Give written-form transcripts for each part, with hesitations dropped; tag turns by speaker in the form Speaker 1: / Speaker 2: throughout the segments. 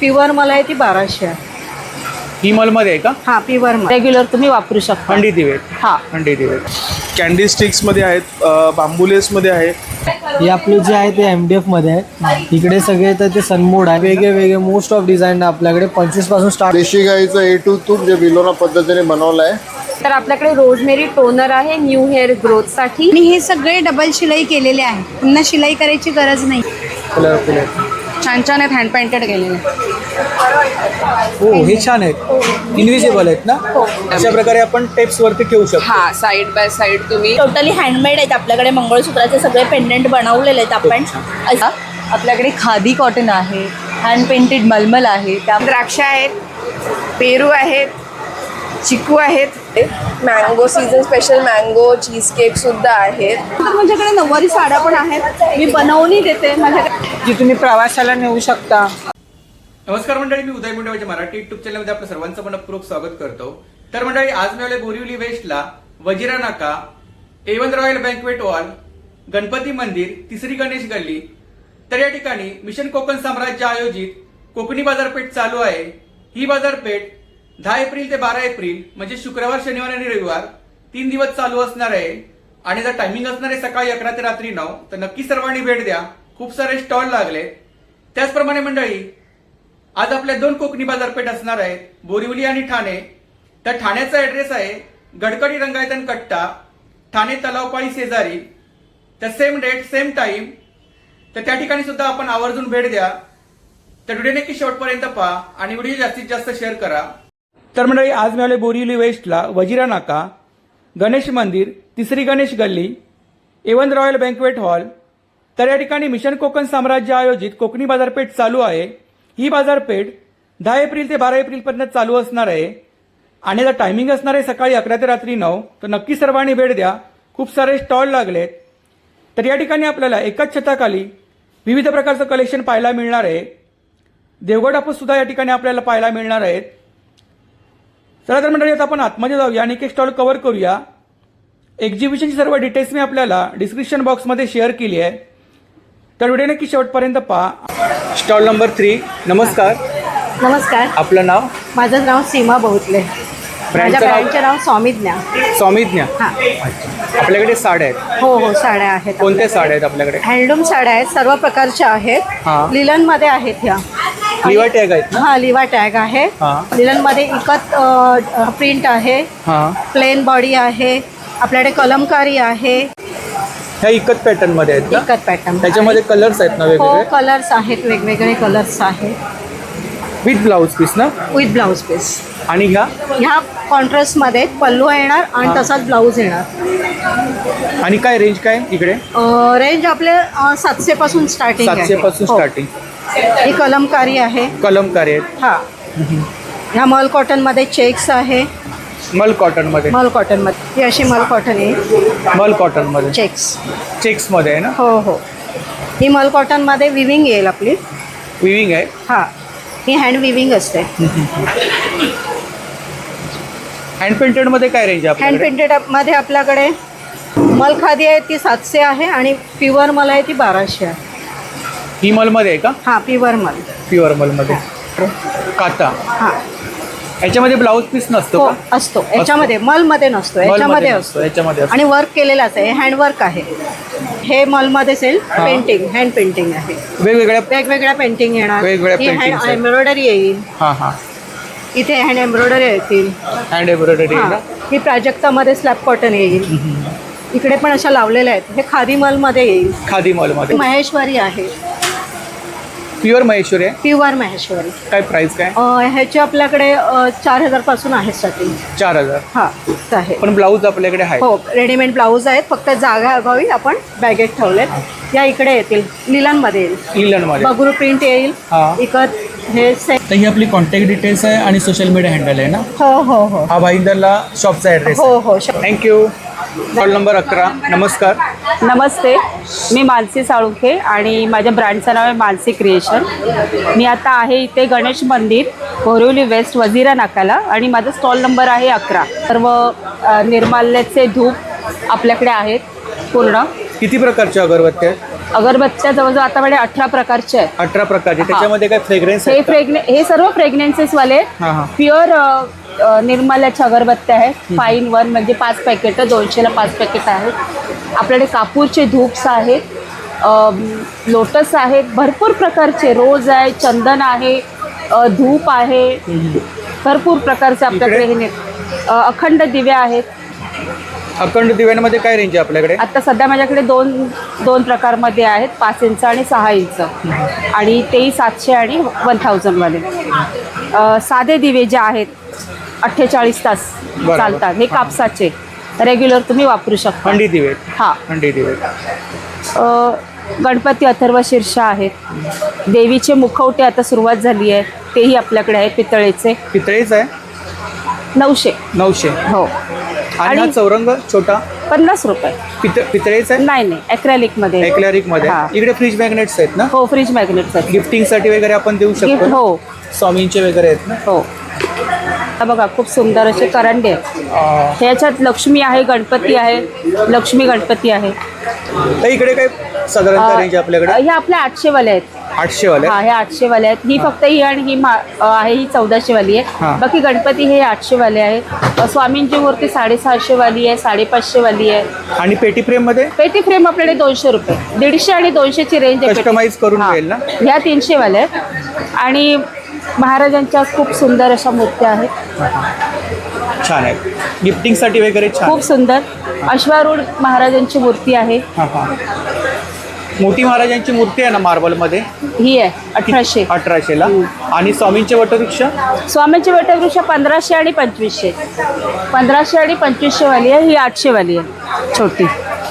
Speaker 1: Pure मल आहे ती 1200 आहे.
Speaker 2: ही मलमध्ये आहे का?
Speaker 1: हां, प्युअर मल रेग्युलर तुम्ही वापरू शकता.
Speaker 2: हंडी दिवे.
Speaker 1: हां,
Speaker 2: हंडी दिवे.
Speaker 3: कॅन्डी स्टिक्समध्ये आहेत, बांबूलेसमध्ये आहे.
Speaker 4: हे आपले जे आहे ते MDF मध्ये आहे. इकडे सगळे तर ते सनमोड आहे. वेगळे वेगळे मोस्ट ऑफ डिझाईन आपल्याकडे 25 पासून स्टार्ट.
Speaker 3: देशी गाईचं A2 तूप जे बिलोना पद्धतीने बनवलं आहे.
Speaker 5: तर आपल्याकडे रोजमेरी टोनर आहे न्यू हेअर ग्रोथसाठी.
Speaker 6: आणि हे सगळे डबल शिलाई केलेले आहे, पुन्हा शिलाई करायची गरज नाही.
Speaker 4: कलरफुल आहे.
Speaker 5: छान छान आहेत, हँड पेंटेड केलेले.
Speaker 4: हो, हे छान आहेत. इनविजिबल आहेत ना. अशा प्रकारे आपण टेप्स वरती ठेवू शकतो.
Speaker 5: हा, साईड बाय साईड तुम्ही.
Speaker 7: टोटली हँडमेड आहेत. आपल्याकडे मंगळसूत्राचे सगळे पेंडंट बनवलेले आहेत आपण.
Speaker 5: आपल्याकडे खादी कॉटन आहे, हँड पेंटेड मलमल आहे, त्या द्राक्ष आहेत, पेरू आहेत, चिकू आहेत, mango season special mango cheese cake सुद्धा आहेत.
Speaker 1: तर माझ्याकडे नऊवारी साड्या पण आहेत, मी बनवून देते माझ्याकडे, जी तुम्ही प्रवासाला नेऊ शकता.
Speaker 2: नमस्कार मंडळी, मी उदय मुंडेवाचे मराठी युट्यूब चॅनलमध्ये आपलं सर्वांचं मनपूर्वक स्वागत करतो. तर मंडळी, आज मी आले बोरिवली वेस्टला, वजिरा नाका, A1 royal banquet hall, Ganpati मंदिर, तिसरी गणेश गल्ली. तर या ठिकाणी मिशन कोकण साम्राज्य आयोजित कोकणी बाजारपेठ चालू आहे. ही बाजारपेठ 10 एप्रिल ते 12 एप्रिल म्हणजे शुक्रवार, शनिवार आणि रविवार 3 दिवस चालू असणार आहे. आणि जर टायमिंग असणार आहे सकाळी 11 ते रात्री 9, तर नक्की सर्वांनी भेट द्या. खूप सारे स्टॉल लागले. त्याचप्रमाणे मंडळी, आज आपल्या 2 कोकणी बाजारपेठ असणार आहेत, बोरिवली आणि ठाणे. तर ठाण्याचा ऍड्रेस आहे गडकरी रंगायतन कट्टा, ठाणे तलावपाळी शेजारी. तर सेम डेट सेम टाइम. तर त्या ठिकाणी सुद्धा आपण आवर्जून भेट द्या. तर व्हिडिओ नक्की शेवटपर्यंत पहा आणि व्हिडिओ जास्तीत जास्त शेअर करा. तर मंडळी, आज मी आले बोरिवली वेस्टला, वजिरा नाका, गणेश मंदिर, तिसरी गणेश गल्ली, A1 रॉयल बँक्वेट हॉल. तर या ठिकाणी मिशन कोकण साम्राज्य आयोजित कोकणी बाजारपेठ चालू आहे. ही बाजारपेठ 10 एप्रिल ते 12 एप्रिलपर्यंत चालू असणार आहे. आणि जर टायमिंग असणार आहे सकाळी 11 ते रात्री 9, तर नक्की सर्वांनी भेट द्या. खूप सारे स्टॉल लागलेत. तर या ठिकाणी आपल्याला एकाच छताखाली विविध प्रकारचं कलेक्शन पाहायला मिळणार आहे. देवगड हापूस सुद्धा या ठिकाणी आपल्याला पाहायला मिळणार आहेत. चला तर मंडळी, आता आपण आतमध्ये जाऊया आणि एक स्टॉल कव्हर करूया. एक्झिबिशनची सर्व डिटेल्स मी आपल्याला डिस्क्रिप्शन बॉक्समध्ये शेअर केली आहे. तर व्हिडिओ नक्की शेवटपर्यंत पहा. Stall number 3. नमस्कार.
Speaker 1: नमस्कार,
Speaker 2: आपलं नाव?
Speaker 1: माझं नाव सीमा बहुतले. माझ्या ब्रँडचे नाव स्वामीज्ञा.
Speaker 2: स्वामीज्ञा.
Speaker 1: हां,
Speaker 2: आपल्याकडे साड्या आहेत.
Speaker 1: हो, साड्या आहेत.
Speaker 2: कोणत्या साड्या आहेत आपल्याकडे?
Speaker 1: हँडलूम साड्या आहेत, सर्व प्रकारच्या आहेत.
Speaker 2: हां.
Speaker 1: लिलनमध्ये आहेत ह्या.
Speaker 2: लिवा टॅग आहेत ना?
Speaker 1: हां, लिवा टॅग आहे.
Speaker 2: हां.
Speaker 1: लिलनमध्ये इकत प्रिंट आहे,
Speaker 2: हां.
Speaker 1: प्लेन बॉडी आहे, आपल्याकडे कलमकारी आहे.
Speaker 2: ह्या इकत पॅटर्न मध्ये आहेत का?
Speaker 1: इकत पॅटर्न.
Speaker 2: त्याच्यामध्ये कलर्स आहेत ना
Speaker 1: हो,
Speaker 2: वेगवेगळे?
Speaker 1: कलर्स आहेत, वेगवेगळे कलर्स आहेत.
Speaker 2: विथ ब्लाउज पीस ना?
Speaker 1: With blouse piece.
Speaker 2: आणि
Speaker 1: ह्या कॉन्ट्रास्टमध्ये पल्लू येणार आणि तसाच ब्लाऊज येणार.
Speaker 2: आणि काय रेंज काय इकडे?
Speaker 1: रेंज आपले 700 पासून स्टार्टिंग आहे.
Speaker 2: 700 पासून
Speaker 1: हो.
Speaker 2: स्टार्टिंग.
Speaker 1: ही कलमकारी आहे.
Speaker 2: कलमकारी आहेत.
Speaker 1: हा, ह्या मल कॉटनमध्ये चेक्स आहे.
Speaker 2: मल कॉटन मध्ये.
Speaker 1: मल कॉटनमध्ये ही अशी मल कॉटन आहे.
Speaker 2: मल कॉटन मध्ये
Speaker 1: चेक्स.
Speaker 2: चेक्स मध्ये आहे ना?
Speaker 1: हो हो. ही मल कॉटनमध्ये विविंग येईल आपली.
Speaker 2: विविंग आहे.
Speaker 1: हा, ही हँड विविंग असते.
Speaker 2: हँड पेंटेड मध्ये काय रेंज आहे
Speaker 1: हँड
Speaker 2: आपल्याकडे?
Speaker 1: पेंटेड मध्ये आपल्याकडे मल खादी आहे ती 700 आहे आणि प्युअर मल आहे ती 1200 आहे.
Speaker 2: ही मल मध्ये आहे का?
Speaker 1: हा, प्युअर मल.
Speaker 2: प्युअर मल मध्ये. काता.
Speaker 1: हा,
Speaker 2: याच्यामध्ये ब्लाउज पीस नसतो
Speaker 1: हो,
Speaker 2: का?
Speaker 1: असतो. याच्यामध्ये मलमध्ये नसतो, याच्यामध्ये असतो.
Speaker 2: याच्यामध्ये असतो.
Speaker 1: आणि वर्क केलेलाच आहे, हँडवर्क आहे. हे मलमध्येच येईल. पेंटिंग, हँड पेंटिंग आहे. वेगवेगळ्या पेंटिंग येणार.
Speaker 2: वेगवेगळ्या
Speaker 1: ही
Speaker 2: paintings
Speaker 1: हँड
Speaker 2: आहेत.
Speaker 1: एम्ब्रॉयडरी येईल.
Speaker 2: हां हां.
Speaker 1: इथे हँड एम्ब्रॉयडरी येतील.
Speaker 2: हँड एम्ब्रॉयडरी आहे
Speaker 1: हा,
Speaker 2: ना?
Speaker 1: ही प्राजक्तामध्ये स्लॅब कॉटन येईल. इकडे पण अशा लावलेल्या आहेत. हे खादी मलमध्ये येईल.
Speaker 2: खादी मॉल मध्ये.
Speaker 1: महेश्वरी आहे,
Speaker 2: प्युअर महेश्वरी आहे.
Speaker 1: प्युअर महेश्वरी.
Speaker 2: काय प्राइस काय?
Speaker 1: ह्याची आपल्याकडे 4000 पासून आहे स्टार्टिंग.
Speaker 2: 4000.
Speaker 1: हा, आहे.
Speaker 2: पण ब्लाऊज आपल्याकडे आहे.
Speaker 1: हो, रेडीमेड ब्लाऊज आहेत, फक्त जागा अभावी आपण बॅगेत ठेवलेत. या इकडे येतील, लिलनमध्ये येईल.
Speaker 2: लिलन मध्ये.
Speaker 1: बगरू प्रिंट येईल.
Speaker 2: हा.
Speaker 1: इकत हे
Speaker 4: तर ही आपली कॉन्टॅक्ट डिटेल्स आहे आणि सोशल मीडिया हँडल आहे ना.
Speaker 1: हो हो हो
Speaker 4: हा भाईंदरला शॉपचा ॲड्रेस.
Speaker 1: हो हो.
Speaker 2: थँक्यू. Stall number 11. नमस्कार.
Speaker 8: नमस्ते, मी मानसी साळुंखे आणि माझ्या ब्रँडचं नाव आहे मानसी क्रिएशन. मी आता आहे इथे गणेश मंदिर, बोरिवली वेस्ट, वजिरा नाकाला, आणि माझा स्टॉल नंबर आहे 11. सर्व निर्माल्याचे धूप आपल्याकडे आहेत पूर्ण.
Speaker 2: किती प्रकारच्या अगरबत्त्या आहेत?
Speaker 8: अगरबत्त्या जवळजवळ आता माझ्या 18 प्रकारच्या आहेत.
Speaker 2: 18 प्रकारचे. त्याच्यामध्ये काय फ्रेग्रन्स
Speaker 8: हे सर्व फ्रेग्रन्सेसवाले
Speaker 2: हां हां.
Speaker 8: प्युअर निर्मल्याच्या अगरबत्त्या आहेत. 5 in 1 म्हणजे 5 पॅकेट, 200ला 5 पॅकेट आहेत. आपल्याकडे कापूरचे धूप्स आहेत, लोटस आहेत, भरपूर प्रकारचे रोज आहे, चंदन आहे, धूप आहे, भरपूर प्रकारचे आपल्याकडे हे अखंड दिवे आहेत.
Speaker 2: अखंड दिव्यांमध्ये काय रेंज आहे आपल्याकडे?
Speaker 8: आता सध्या माझ्याकडे दोन प्रकारमध्ये आहेत, 5 इंच आणि 6 इंच, आणि तेही 700 आणि 1000 वाले. साधे दिवे जे आहेत 48 तास चालतात, हे कापसाचे रेग्युलर तुम्ही वापरू शकता.
Speaker 2: हंडी दिवे.
Speaker 8: हां,
Speaker 2: हंडी दिवे.
Speaker 8: गणपती अथर्व शीर्ष आहेत. देवीचे मुखवटे आता सुरुवात झाली आहे, तेही आपल्याकडे आहे पितळेचे.
Speaker 2: पितळेच आहे.
Speaker 8: 900. हो.
Speaker 2: आणि हा चौरंग छोटा
Speaker 8: 50 रुपये.
Speaker 2: पितळेच आहे.
Speaker 8: नाही, ॲक्रेलिकमध्ये.
Speaker 2: ॲक्रेलिकमध्ये. इकडे फ्रीज मॅग्नेट्स आहेत ना?
Speaker 8: हो, फ्रीज मॅग्नेट्स आहेत.
Speaker 2: गिफ्टिंगसाठी वगैरे आपण देऊ
Speaker 8: गिफ्ट.
Speaker 2: शकतो.
Speaker 8: हो,
Speaker 2: स्वामींचे वगैरे आहेत ना?
Speaker 8: हो. हा बघा, खूप सुंदर असे करंडे आहेत. ह्याच्यात लक्ष्मी आहे, गणपती आहे, लक्ष्मी गणपती आहे.
Speaker 2: तर इकडे काय साधारणतः रेंज आपल्याकडे?
Speaker 8: ह्या आपल्या 800 वाल्या आहेत.
Speaker 2: 800 वाले.
Speaker 8: हा, हे 800 वाले आहेत. ही फक्त ही आणि ही आहे, ही 1400 वाली आहे.
Speaker 2: हां.
Speaker 8: बाकी गणपती हे 800 वाले आहेत. स्वामींची मूर्ती 650 वाली आहे, 550 वाली आहे.
Speaker 2: आणि पेटी फ्रेम मध्ये?
Speaker 8: पेटी फ्रेम आपल्याकडे 200 रुपये, 150 आणि 200ची रेंज आहे.
Speaker 2: कस्टमाइज करून
Speaker 8: हां.
Speaker 2: मिळेल ना?
Speaker 8: ह्या 300 वाल्या आहेत. आणि महाराजांच्या खूप सुंदर अशा मूर्त्या आहेत.
Speaker 2: छान आहे. गिफ्टिंगसाठी वगैरे छान.
Speaker 8: खूप सुंदर अश्वारूढ महाराजांची मूर्ती आहे.
Speaker 2: हां हां. मोठी महाराजांची मूर्ती आहे ना मार्बलमध्ये?
Speaker 8: ही आहे 1800.
Speaker 2: 1800ला. आणि स्वामींचे वटवृक्ष?
Speaker 8: स्वामींची वटवृक्ष 1500 आणि 2500. 1500 आणि 2500 वाली आहे. ही 800 वाली आहे छोटी.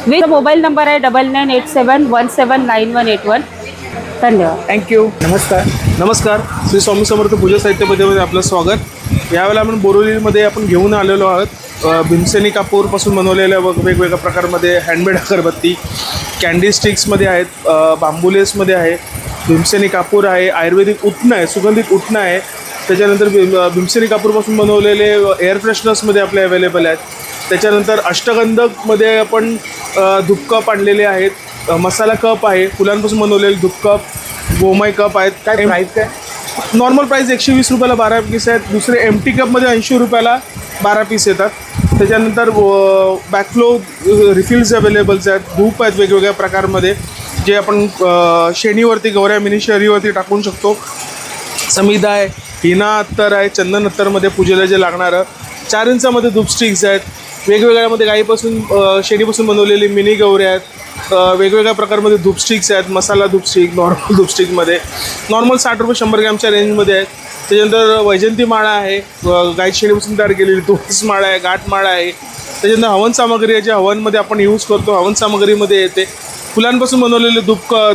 Speaker 8: विथ मोबाईल नंबर आहे 9987179181. धन्यवाद.
Speaker 2: थँक्यू. नमस्कार.
Speaker 3: नमस्कार. श्री स्वामी समर्थ पूजा साहित्यमध्ये आपलं स्वागत. यावेळेला आपण बोरिवलीमध्ये आपण घेऊन आलेलो आहोत. भीमसेनी कापूरपासून बनवलेल्या वेगवेगळ्या प्रकारमध्ये हँडमेड अगरबत्ती, कॅन्डी स्टिक्समध्ये आहेत, बांबू लेसमध्ये आहे, भीमसेनी कापूर आहे, आयुर्वेदिक उटणं आहे, सुगंधित उटणं आहे. त्याच्यानंतर भीमसेनी कापूरपासून बनवलेले एअर फ्रेशनर्समध्ये आपले अवेलेबल आहेत. त्याच्यानंतर अष्टगंधकमध्ये आपण धूप कप आणलेले आहेत, मसाला कप आहे, फुलांपासून बनवलेले धूप कप, गोमय कप आहेत.
Speaker 2: काय प्राईस काय?
Speaker 3: नॉर्मल प्राईस 120 रुपयाला 12 पीस आहेत. दुसरे एमटी कपमध्ये 80 रुपयाला 12 पीस येतात. त्याच्यानंतर बॅकफ्लो रिफिल्स अवेलेबल्स आहेत, धूप आहेत वेगवेगळ्या प्रकारमध्ये, जे आपण शेणीवरती, गौऱ्या मिनी शहरीवरती टाकून शकतो. समिधा आहे, हिना अत्तर आहे, चंदन अत्तरमध्ये पूजेला जे लागणारं. 4 इंचामध्ये धूप स्टिक्स आहेत. वेगवेगळ्यामध्ये गाईपासून शेणीपासून बनवलेली मिनी गौऱ्या आहेत. वेगवेगळ्या प्रकारमध्ये धूप स्टिक्स आहेत, मसाला धूप स्टिक, नॉर्मल धूप स्टिकमध्ये. नॉर्मल 60 रुपये 100 ग्रॅमच्या रेंजमध्ये आहेत. त्याच्यानंतर वैजंती माळा आहे, गाई शेणीपासून तयार केलेली तुळस माळा आहे, गाठ माळा आहे. त्याच्यानंतर हवन सामग्री आहे, जे हवनमध्ये आपण यूज करतो, हवन सामग्रीमध्ये येते. फुलांपासून बनवलेले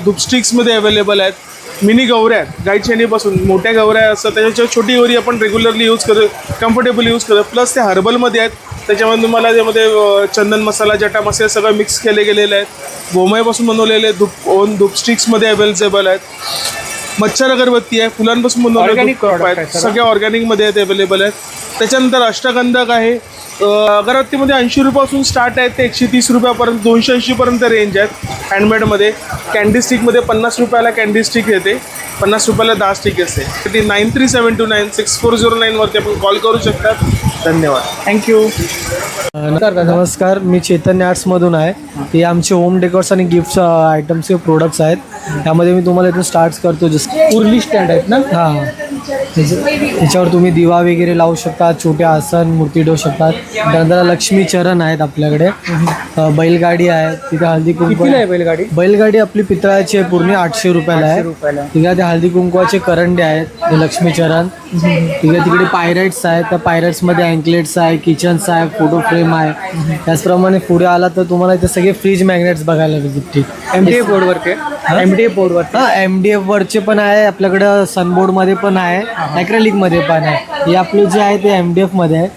Speaker 3: धूप स्टिक्समध्ये अवेलेबल आहेत. मिनी गौऱ्या आहेत, गाई शेणीपासून. मोठ्या गौऱ्या असतात, त्याच्यावर छोटी गौरी आपण रेग्युलरली यूज करतो, कम्फर्टेबल यूज करतो. प्लस ते हर्बलमध्ये आहेत. त्याच्यामध्ये तुम्हाला त्यामध्ये चंदन मसाला, जटा मसाला सगळं मिक्स केले गेलेले आहेत. गोमयापासून बनवलेले धूप स्टिक्समध्ये अवेलेबल आहेत. मच्छर अगरबत्ती आहे, फुलांपासून बनवलेले धूप आहेत, सगळ्या ऑर्गॅनिकमध्ये आहेत, अवेलेबल आहेत. त्याच्यानंतर अष्टगंधक आहे, अगरबत्तीमध्ये 80 रुपयापासून स्टार्ट आहेत ते 130 रुपयापर्यंत, 280पर्यंत रेंज आहेत हँडमेडमध्ये. कॅन्डी स्टिकमध्ये 50 रुपयाला कॅन्डी स्टिक येते, 50 रुपयाला 10 स्टिक असते. ती 9372964009 वरती आपण कॉल करू शकतात. धन्यवाद.
Speaker 2: थँक्यू.
Speaker 4: नमस्कार, मी चैतन्य आर्ट्समधून आहे. हे आमचे होम डेकोर्स आणि गिफ्ट आयटम्सचे प्रोडक्ट्स आहेत. त्यामध्ये मी तुम्हाला इथून स्टार्ट करतो. जस्ट
Speaker 2: उर्ली स्टँड आहेत ना?
Speaker 4: हां, त्याच्यावर तुम्ही दिवा वगैरे लावू शकता, छोटे आसन मूर्ती ठेवू शकतात. त्यानंतर लक्ष्मी चरण आहेत आपल्याकडे. बैलगाडी आहे, तिथे हळदी कुंकू
Speaker 2: आहे.
Speaker 4: बैलगाडी आपली पितळाची आहे, पूर्ण 800 रुपयाला आहे. तिकडे ते हळदी कुंकवाचे करंडे आहेत, ते लक्ष्मी चरण. तिकडे पायरेट्स आहेत, त्या पायरेट्समध्ये अँकलेट्स आहे, किचन्स आहे, फोटो फ्रेम आहे. त्याचप्रमाणे पुढे आला तर तुम्हाला इथे सगळे फ्रीज मॅग्नेट्स बघायला भेटतील.
Speaker 2: MDF बोर्डवर काय? MDF बोर्डवर.
Speaker 4: हां, MDF वरचे पण आहे आपल्याकडं, सनबोर्डमध्ये पण आहे, ॲक्रेलिकमध्ये पण आहे. हे आपले जे आहे ते MDF मध्ये आहे.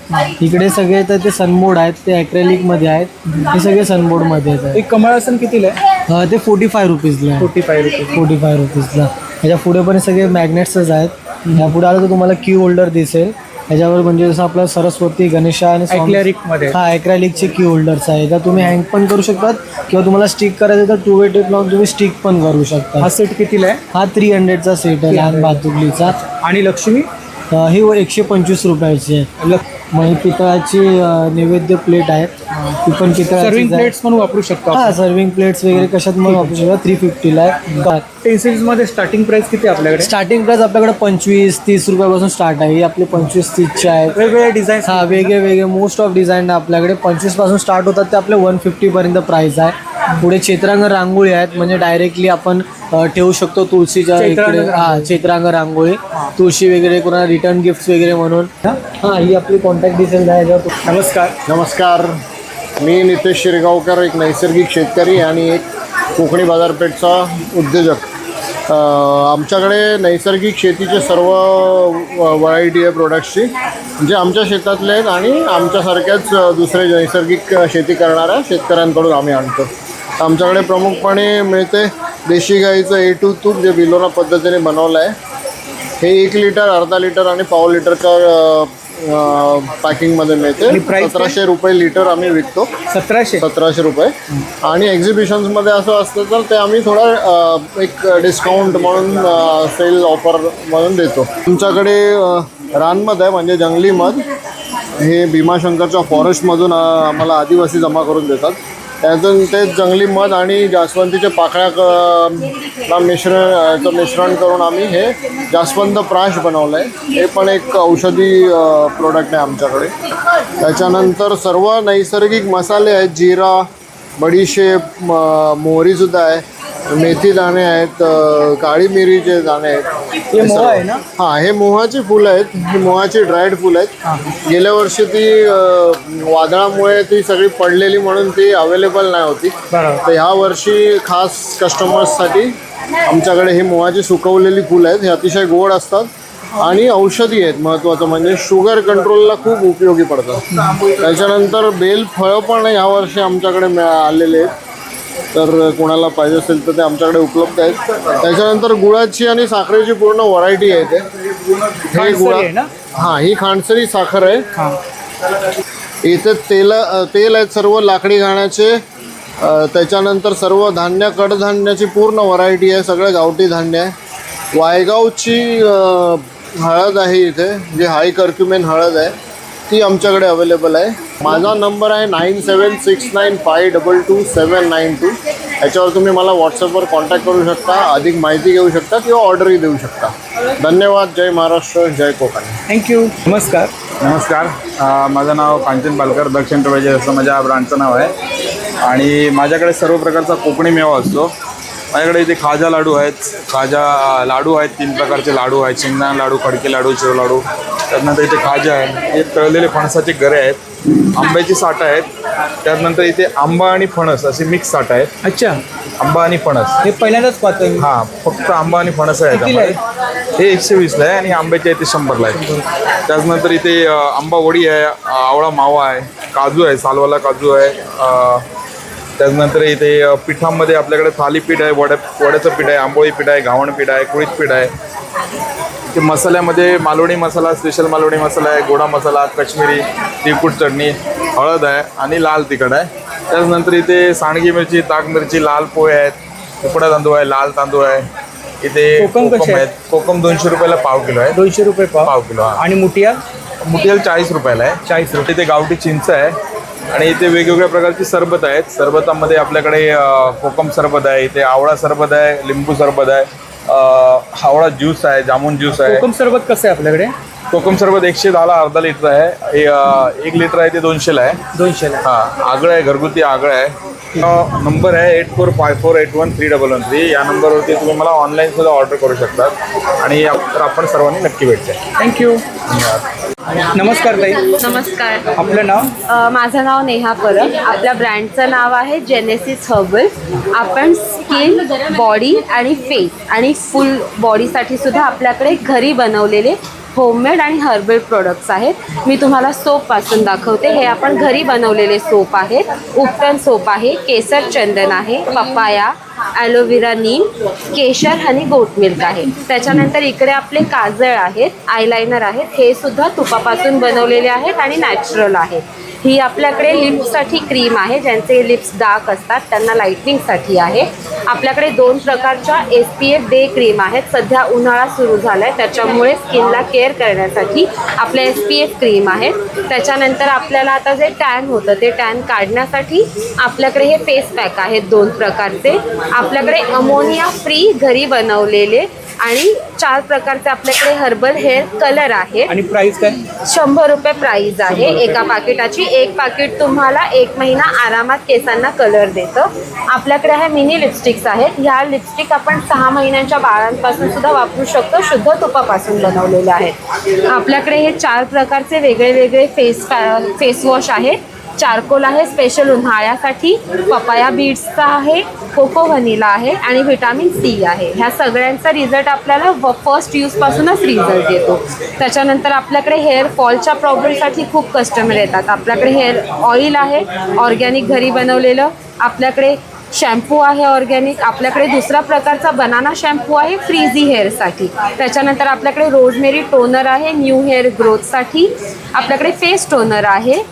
Speaker 4: इकडे सगळे तर ते सनबोर्ड आहेत, ते ॲक्रेलिकमध्ये आहेत. हे सगळे सनबोर्डमध्ये आहेत.
Speaker 2: एक कमळ आसन कितीला आहे?
Speaker 4: ते 45 रुपीजला.
Speaker 2: 45
Speaker 4: रुपीजला. त्याच्या पुढे पण सगळे मॅग्नेट्सच आहेत. या पुढे आलं तर तुम्हाला की होल्डर दिसेल. त्याच्यावर म्हणजे जसं आपलं सरस्वती गणेशा आणि
Speaker 2: Acrylic मध्ये.
Speaker 4: हा ॲक्रेलिकचे की होल्डर्स आहे. तर तुम्ही हँग पण करू शकतात किंवा तुम्हाला स्टिक करायचं तर 2 वे टेप लावून तुम्ही स्टिक पण करू शकता.
Speaker 2: हा सेट कितीला आहे?
Speaker 4: हा 300चा सेट आहे लहान भातुकलीचा.
Speaker 2: आणि लक्ष्मी
Speaker 4: ही 125 रुपयाची आहे. मग ही पितळाची नैवेद्य प्लेट आहेत. ती पण पितळाची
Speaker 2: सर्विंग प्लेट्स पण वापरू शकतो.
Speaker 4: हा सर्विंग प्लेट्स वगैरे कशात पण वापरू शकता. 350ला आहे.
Speaker 2: पेन्सिल्स मध्ये स्टार्टिंग प्राइस किती आहे आपल्याकडे?
Speaker 4: स्टार्टिंग प्राइस आपल्याकडे 25-30 रुपयापासून स्टार्ट आहे. ही आपली 25-30चे आहेत.
Speaker 2: वेगवेगळे डिझाईन.
Speaker 4: हा वेगळे मोस्ट ऑफ डिझाईन आपल्याकडे 25 पासून स्टार्ट होतात. ते आपले 150 पर्यंत प्राइस आहे. पुढे चित्रांग रांगोळी आहेत म्हणजे डायरेक्टली आपण ठेवू शकतो तुळशीच्या इकडे. हा चित्रांग रांगोळी तुळशी वगैरे कोणाला रिटर्न गिफ्ट वगैरे म्हणून. हा ही आपली कॉन्टॅक्ट डिटेल्स आहे.
Speaker 2: नमस्कार.
Speaker 9: नमस्कार, मी नितेश शिरगावकर, एक नैसर्गिक शेतकरी आणि एक कोकणी बाजारपेठचा उद्योजक. आमच्याकडे नैसर्गिक शेतीचे सर्व व्हरायटी आहे प्रोडक्ट्सची, जे आमच्या शेतातले आहेत आणि आमच्यासारख्याच दुसरे नैसर्गिक शेती करणाऱ्या शेतकऱ्यांकडून आम्ही आणतो. आमच्याकडे प्रमुखपणे मिळते देशी गाईचं A2 तूप, जे बिलोना पद्धतीने बनवलं आहे. हे 1 लिटर, अर्धा लिटर आणि पाव लिटरच्या पॅकिंगमध्ये मिळते. 1700 रुपये लिटर आम्ही विकतो. 1700 रुपये. आणि एक्झिबिशन्समध्ये असं असतं तर ते आम्ही थोडा एक डिस्काउंट म्हणून सेल ऑफर म्हणून देतो. तुमच्याकडे रानमध आहे म्हणजे जंगली मध. हे भीमाशंकरच्या फॉरेस्टमधून आम्हाला आदिवासी जमा करून देतात. त्यातून ते जंगली मध आणि जास्वंदीच्या पाकळ्या मिश्रण करून आम्ही हे जास्वंद प्राश बनवलं आहे. हे पण एक औषधी प्रोडक्ट आहे आमच्याकडे. त्याच्यानंतर सर्व नैसर्गिक मसाले आहेत. जिरा, बडीशेप, मोहरीसुद्धा आहे, मेथी दाणे आहेत, काळी मिरीचे दाणे आहेत.
Speaker 2: हे मोह आहे ना?
Speaker 9: हां, हे मोहाची फुलं आहेत. ही मोहाची ड्रायड फुलं आहेत. गेल्या वर्षी ती वादळामुळे ती सगळी पडलेली म्हणून ती अवेलेबल नाही होती. तर ह्या वर्षी खास कस्टमर्ससाठी आमच्याकडे हे मोहाची सुकवलेली फुलं आहेत. हे अतिशय गोड असतात आणि औषधी आहेत. महत्त्वाचं म्हणजे शुगर कंट्रोलला खूप उपयोगी पडतात. त्याच्यानंतर बेलफळं पण ह्या वर्षी आमच्याकडे आलेले आहेत. तर कोणाला पाहिजे असेल तर ते आमच्याकडे उपलब्ध आहेत. त्याच्यानंतर गुळाची आणि साखरेची पूर्ण व्हरायटी आहे. हे गुळा, हां, ही खांडसरी साखर आहे. इथे तेल आहेत सर्व लाकडी घाण्याचे. त्याच्यानंतर सर्व धान्य, कडधान्याची पूर्ण व्हरायटी आहे. सगळं गावठी धान्य आहे. वायगावची हळद आहे इथे, जी हाय कर्क्युमेन हळद आहे, ती आमच्याकडे अवेलेबल आहे. माझा नंबर आहे 9769522792. याच्यावर तुम्ही मला व्हॉट्सअपवर कॉन्टॅक्ट करू शकता, अधिक माहिती घेऊ शकता किंवा ऑर्डरही देऊ शकता. धन्यवाद. जय महाराष्ट्र, जय कोकण.
Speaker 2: थँक्यू. नमस्कार.
Speaker 10: नमस्कार, माझं नाव कांचन पालकर, दक्षिण प्रवेश असं माझ्या ब्रँडचं नाव आहे. आणि माझ्याकडे सर्व प्रकारचा कोकणी मेवा असतो. माझ्याकडे इथे खाजा लाडू आहेत, लाडू आहेत, 3 प्रकारचे लाडू आहेत. शेंगदाणा लाडू, खडके लाडू, चिरो लाडू. त्यानंतर इथे खाजा आहे, हे तळलेले फणसाचे गरे आहेत, आंब्याची साठं आहेत. त्यानंतर इथे आंबा आणि फणस असे मिक्स साठं आहेत.
Speaker 2: अच्छा,
Speaker 10: आंबा आणि फणस
Speaker 2: हे पहिल्यांदाच पाहतोय.
Speaker 10: हां, फक्त आंबा आणि फणस आहे त्यामध्ये. हे 120ला आहे आणि आंब्याचे आहे ते 100ला आहे. त्याच्यानंतर इथे आंबा वडी आहे, आवळा मावा आहे, काजू आहे, सालवाला काजू आहे. त्याच्यानंतर इथे पिठामध्ये आपल्याकडे थालीपीठ आहे, वड्याचं पीठ आहे, आंबोळी पीठ आहे, घावण पीठ आहे, कुळीत पीठ आहे. ते मसाल्यामध्ये मालवणी मसाला, स्पेशल मालवणी मसाला आहे, गोडा मसाला, काश्मीरी, तिखट चटणी, हळद आहे आणि लाल तिखट आहे. त्याच्यानंतर इथे सांडगी मिरची, ताक मिरची, लाल पोहे आहेत, उकडा तांदूळ आहे, लाल तांदूळ आहे. इथे कोकम आहेत. कोकम 200 रुपयाला पाव किलो आहे.
Speaker 2: 200 रुपये
Speaker 10: पाव किलो.
Speaker 2: आणि मुठियाल
Speaker 10: 40 रुपयाला आहे.
Speaker 2: 40 रुपये.
Speaker 10: इथे गावठी चिंच आहे आणि इथे वेगवेगळ्या प्रकारची सरबत आहेत. सरबतामध्ये आपल्याकडे कोकम सरबत आहे, इथे आवळा सरबत आहे, लिंबू सरबत आहे, आवळा ज्यूस आहे, जामून ज्यूस आहे.
Speaker 2: कोकम सरबत कसं आहे आपल्याकडे?
Speaker 10: कोकम सरबत 110ला अर्धा लिटर आहे. 1 लिटर आहे ते 200ला आहे.
Speaker 2: 200ला.
Speaker 10: हां, आगळं आहे, घरगुती आगळं आहे. नंबर आहे 8454813113. या नंबरवरती तुम्ही मला ऑनलाईन सुद्धा ऑर्डर करू शकता आणि तर आपण सर्वांनी नक्की भेटते.
Speaker 2: थँक्यू. नमस्कार ताई.
Speaker 8: नमस्कार.
Speaker 2: आपलं नाव?
Speaker 8: माझं नाव नेहा परब. आपल्या ब्रँडचं नाव आहे जेनेसिस हर्बल. आपण स्किन, बॉडी आणि फेस आणि फुल बॉडीसाठी सुद्धा आपल्याकडे घरी बनवलेले होममेड आणि हर्बल प्रोडक्ट्स आहेत. मी तुम्हाला सोपपासून दाखवते. हे आपण घरी बनवलेले सोप आहेत. उपटन सोप आहे, केसर चंदन आहे, पपाया,
Speaker 5: ॲलोव्हेरा नीम, केशर आणि गोट मिल्क आहे. त्याच्यानंतर इकडे आपले काजळ आहेत, आयलायनर आहेत, हे सुद्धा तुपापासून बनवलेले आहेत आणि नॅचरल आहेत. ही आपल्याकडे लिप्ससाठी क्रीम आहे, ज्यांचे लिप्स डार्क असतात त्यांना लाईटनिंगसाठी आहे. आपल्याकडे 2 प्रकारच्या SPF डे क्रीम आहेत. सध्या उन्हाळा सुरू झाला आहे त्याच्यामुळे स्किनला केअर करण्यासाठी आपल्या SPF क्रीम आहेत. त्याच्यानंतर आपल्याला आता जे टॅन होतं ते टॅन काढण्यासाठी आपल्याकडे हे फेस पॅक आहेत 2 प्रकारचे. आपल्याकडे अमोनिया फ्री घरी बनवलेले आणि 4 प्रकारचे आपल्याकडे हर्बल हेअर कलर आहे.
Speaker 2: आणि प्राइस काय?
Speaker 5: 100 रुपये प्राइस आहे एका पाकिटाची. एक पाकिट तुम्हाला 1 महिना आरामात केसांना कलर देतं. आपल्याकडे ह्या मिनी लिपस्टिक्स आहेत. ह्या लिपस्टिक आपण 6 महिन्यांच्या बाळांपासून सुद्धा वापरू शकतो. शुद्ध तुपापासून बनवलेल्या आहेत. आपल्याकडे हे 4 प्रकारचे वेगळे वेगळे फेस वॉश आहेत. चारकोल आहे स्पेशल उन्हाळ्यासाठी, पपाया बीड्सचा आहे, कोको व्हॅनिला आहे आणि व्हिटॅमिन सी आहे. ह्या सगळ्यांचा रिझल्ट आपल्याला फर्स्ट यूजपासूनच रिझल्ट येतो. त्याच्यानंतर आपल्याकडे हेअर फॉलच्या प्रॉब्लेमसाठी खूप कस्टमर येतात. आपल्याकडे हेअर ऑइल आहे ऑर्गॅनिक घरी बनवलेलं. आपल्याकडे शॅम्पू आहे ऑर्गॅनिक. आपल्याकडे दुसरा प्रकारचा बनाना शॅम्पू आहे फ्रीझी हेअरसाठी. त्याच्यानंतर आपल्याकडे रोजमेरी टोनर आहे न्यू हेअर ग्रोथसाठी. आपल्याकडे फेस टोनर आहे.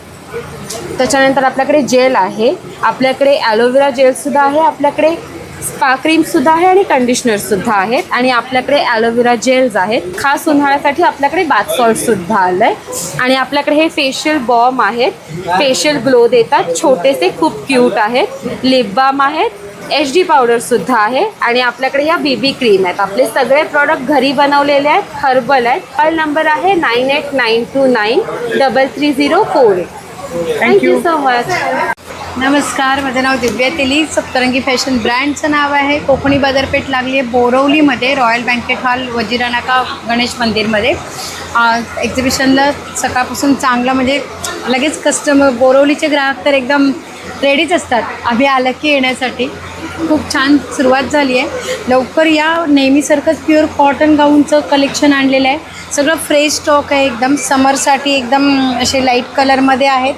Speaker 5: त्याच्यानंतर आपल्याकडे जेल आहे. आपल्याकडे ॲलोवेरा जेलसुद्धा आहे. आपल्याकडे स्पा क्रीमसुद्धा आहे आणि कंडिशनरसुद्धा आहेत. आणि आपल्याकडे ॲलोवेरा जेल्स आहेत. खास उन्हाळ्यासाठी आपल्याकडे बाथ सॉल्टसुद्धा आलं आहे. आणि आपल्याकडे हे फेशियल बॉम आहेत, फेशियल ग्लो देतात, छोटेसे खूप क्यूट आहेत. लिप बाम आहेत, HD पावडरसुद्धा आहे. आणि आपल्याकडे ह्या BB क्रीम आहेत. आपले सगळे प्रॉडक्ट घरी बनवलेले आहेत, हर्बल आहेत. मोबाईल नंबर आहे 9892933048. Thank you so much.
Speaker 6: नमस्कार, माझं नाव दिव्या तेली. सप्तरंगी फॅशन ब्रँडचं नाव आहे. कोकणी बाजारपेठ लागली आहे बोरवलीमध्ये, रॉयल बँकेट हॉल, वजिरा नाका, गणेश मंदिरमध्ये. एक्झिबिशनला सकाळपासून चांगलं म्हणजे लगेच कस्टमर, बोरवलीचे ग्राहक तर एकदम रेडीच असतात आम्ही आलं की येण्यासाठी. खूप छान सुरुवात झाली आहे. लवकर या. नेहमीसारखंच प्युअर कॉटन गाऊनचं कलेक्शन आणलेलं आहे. सगळं फ्रेश स्टॉक आहे एकदम. समरसाठी एकदम असे लाईट कलरमध्ये आहेत.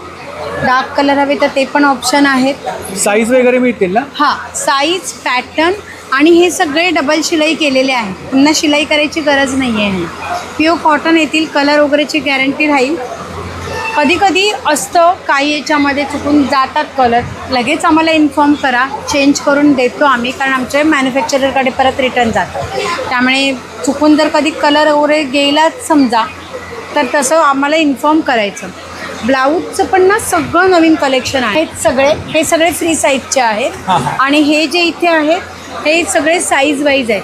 Speaker 6: डार्क कलर हवे तर ते पण ऑप्शन आहेत.
Speaker 2: साईज वगैरे मिळतील ना?
Speaker 6: हां, साईज, पॅटर्न आणि हे सगळे डबल शिलाई केलेले आहे. पुन्हा शिलाई करायची गरज नाही आहे. प्युअर कॉटन येतील. कलर वगैरेची गॅरंटी राहील. कधी कधी असतं काही याच्यामध्ये चुकून जातात कलर, लगेच आम्हाला इन्फॉर्म करा, चेंज करून देतो आम्ही. कारण आमच्या मॅन्युफॅक्चररकडे परत रिटर्न जातं. त्यामुळे चुकून जर कधी कलर वगैरे गेलाच समजा तर तसं आम्हाला इन्फॉर्म करायचं. ब्लाऊजचं पण ना सगळं नवीन कलेक्शन आहे. हे सगळे फ्री साईजचे आहेत. आणि हे जे इथे आहेत हे सगळे साईज वाईज आहेत.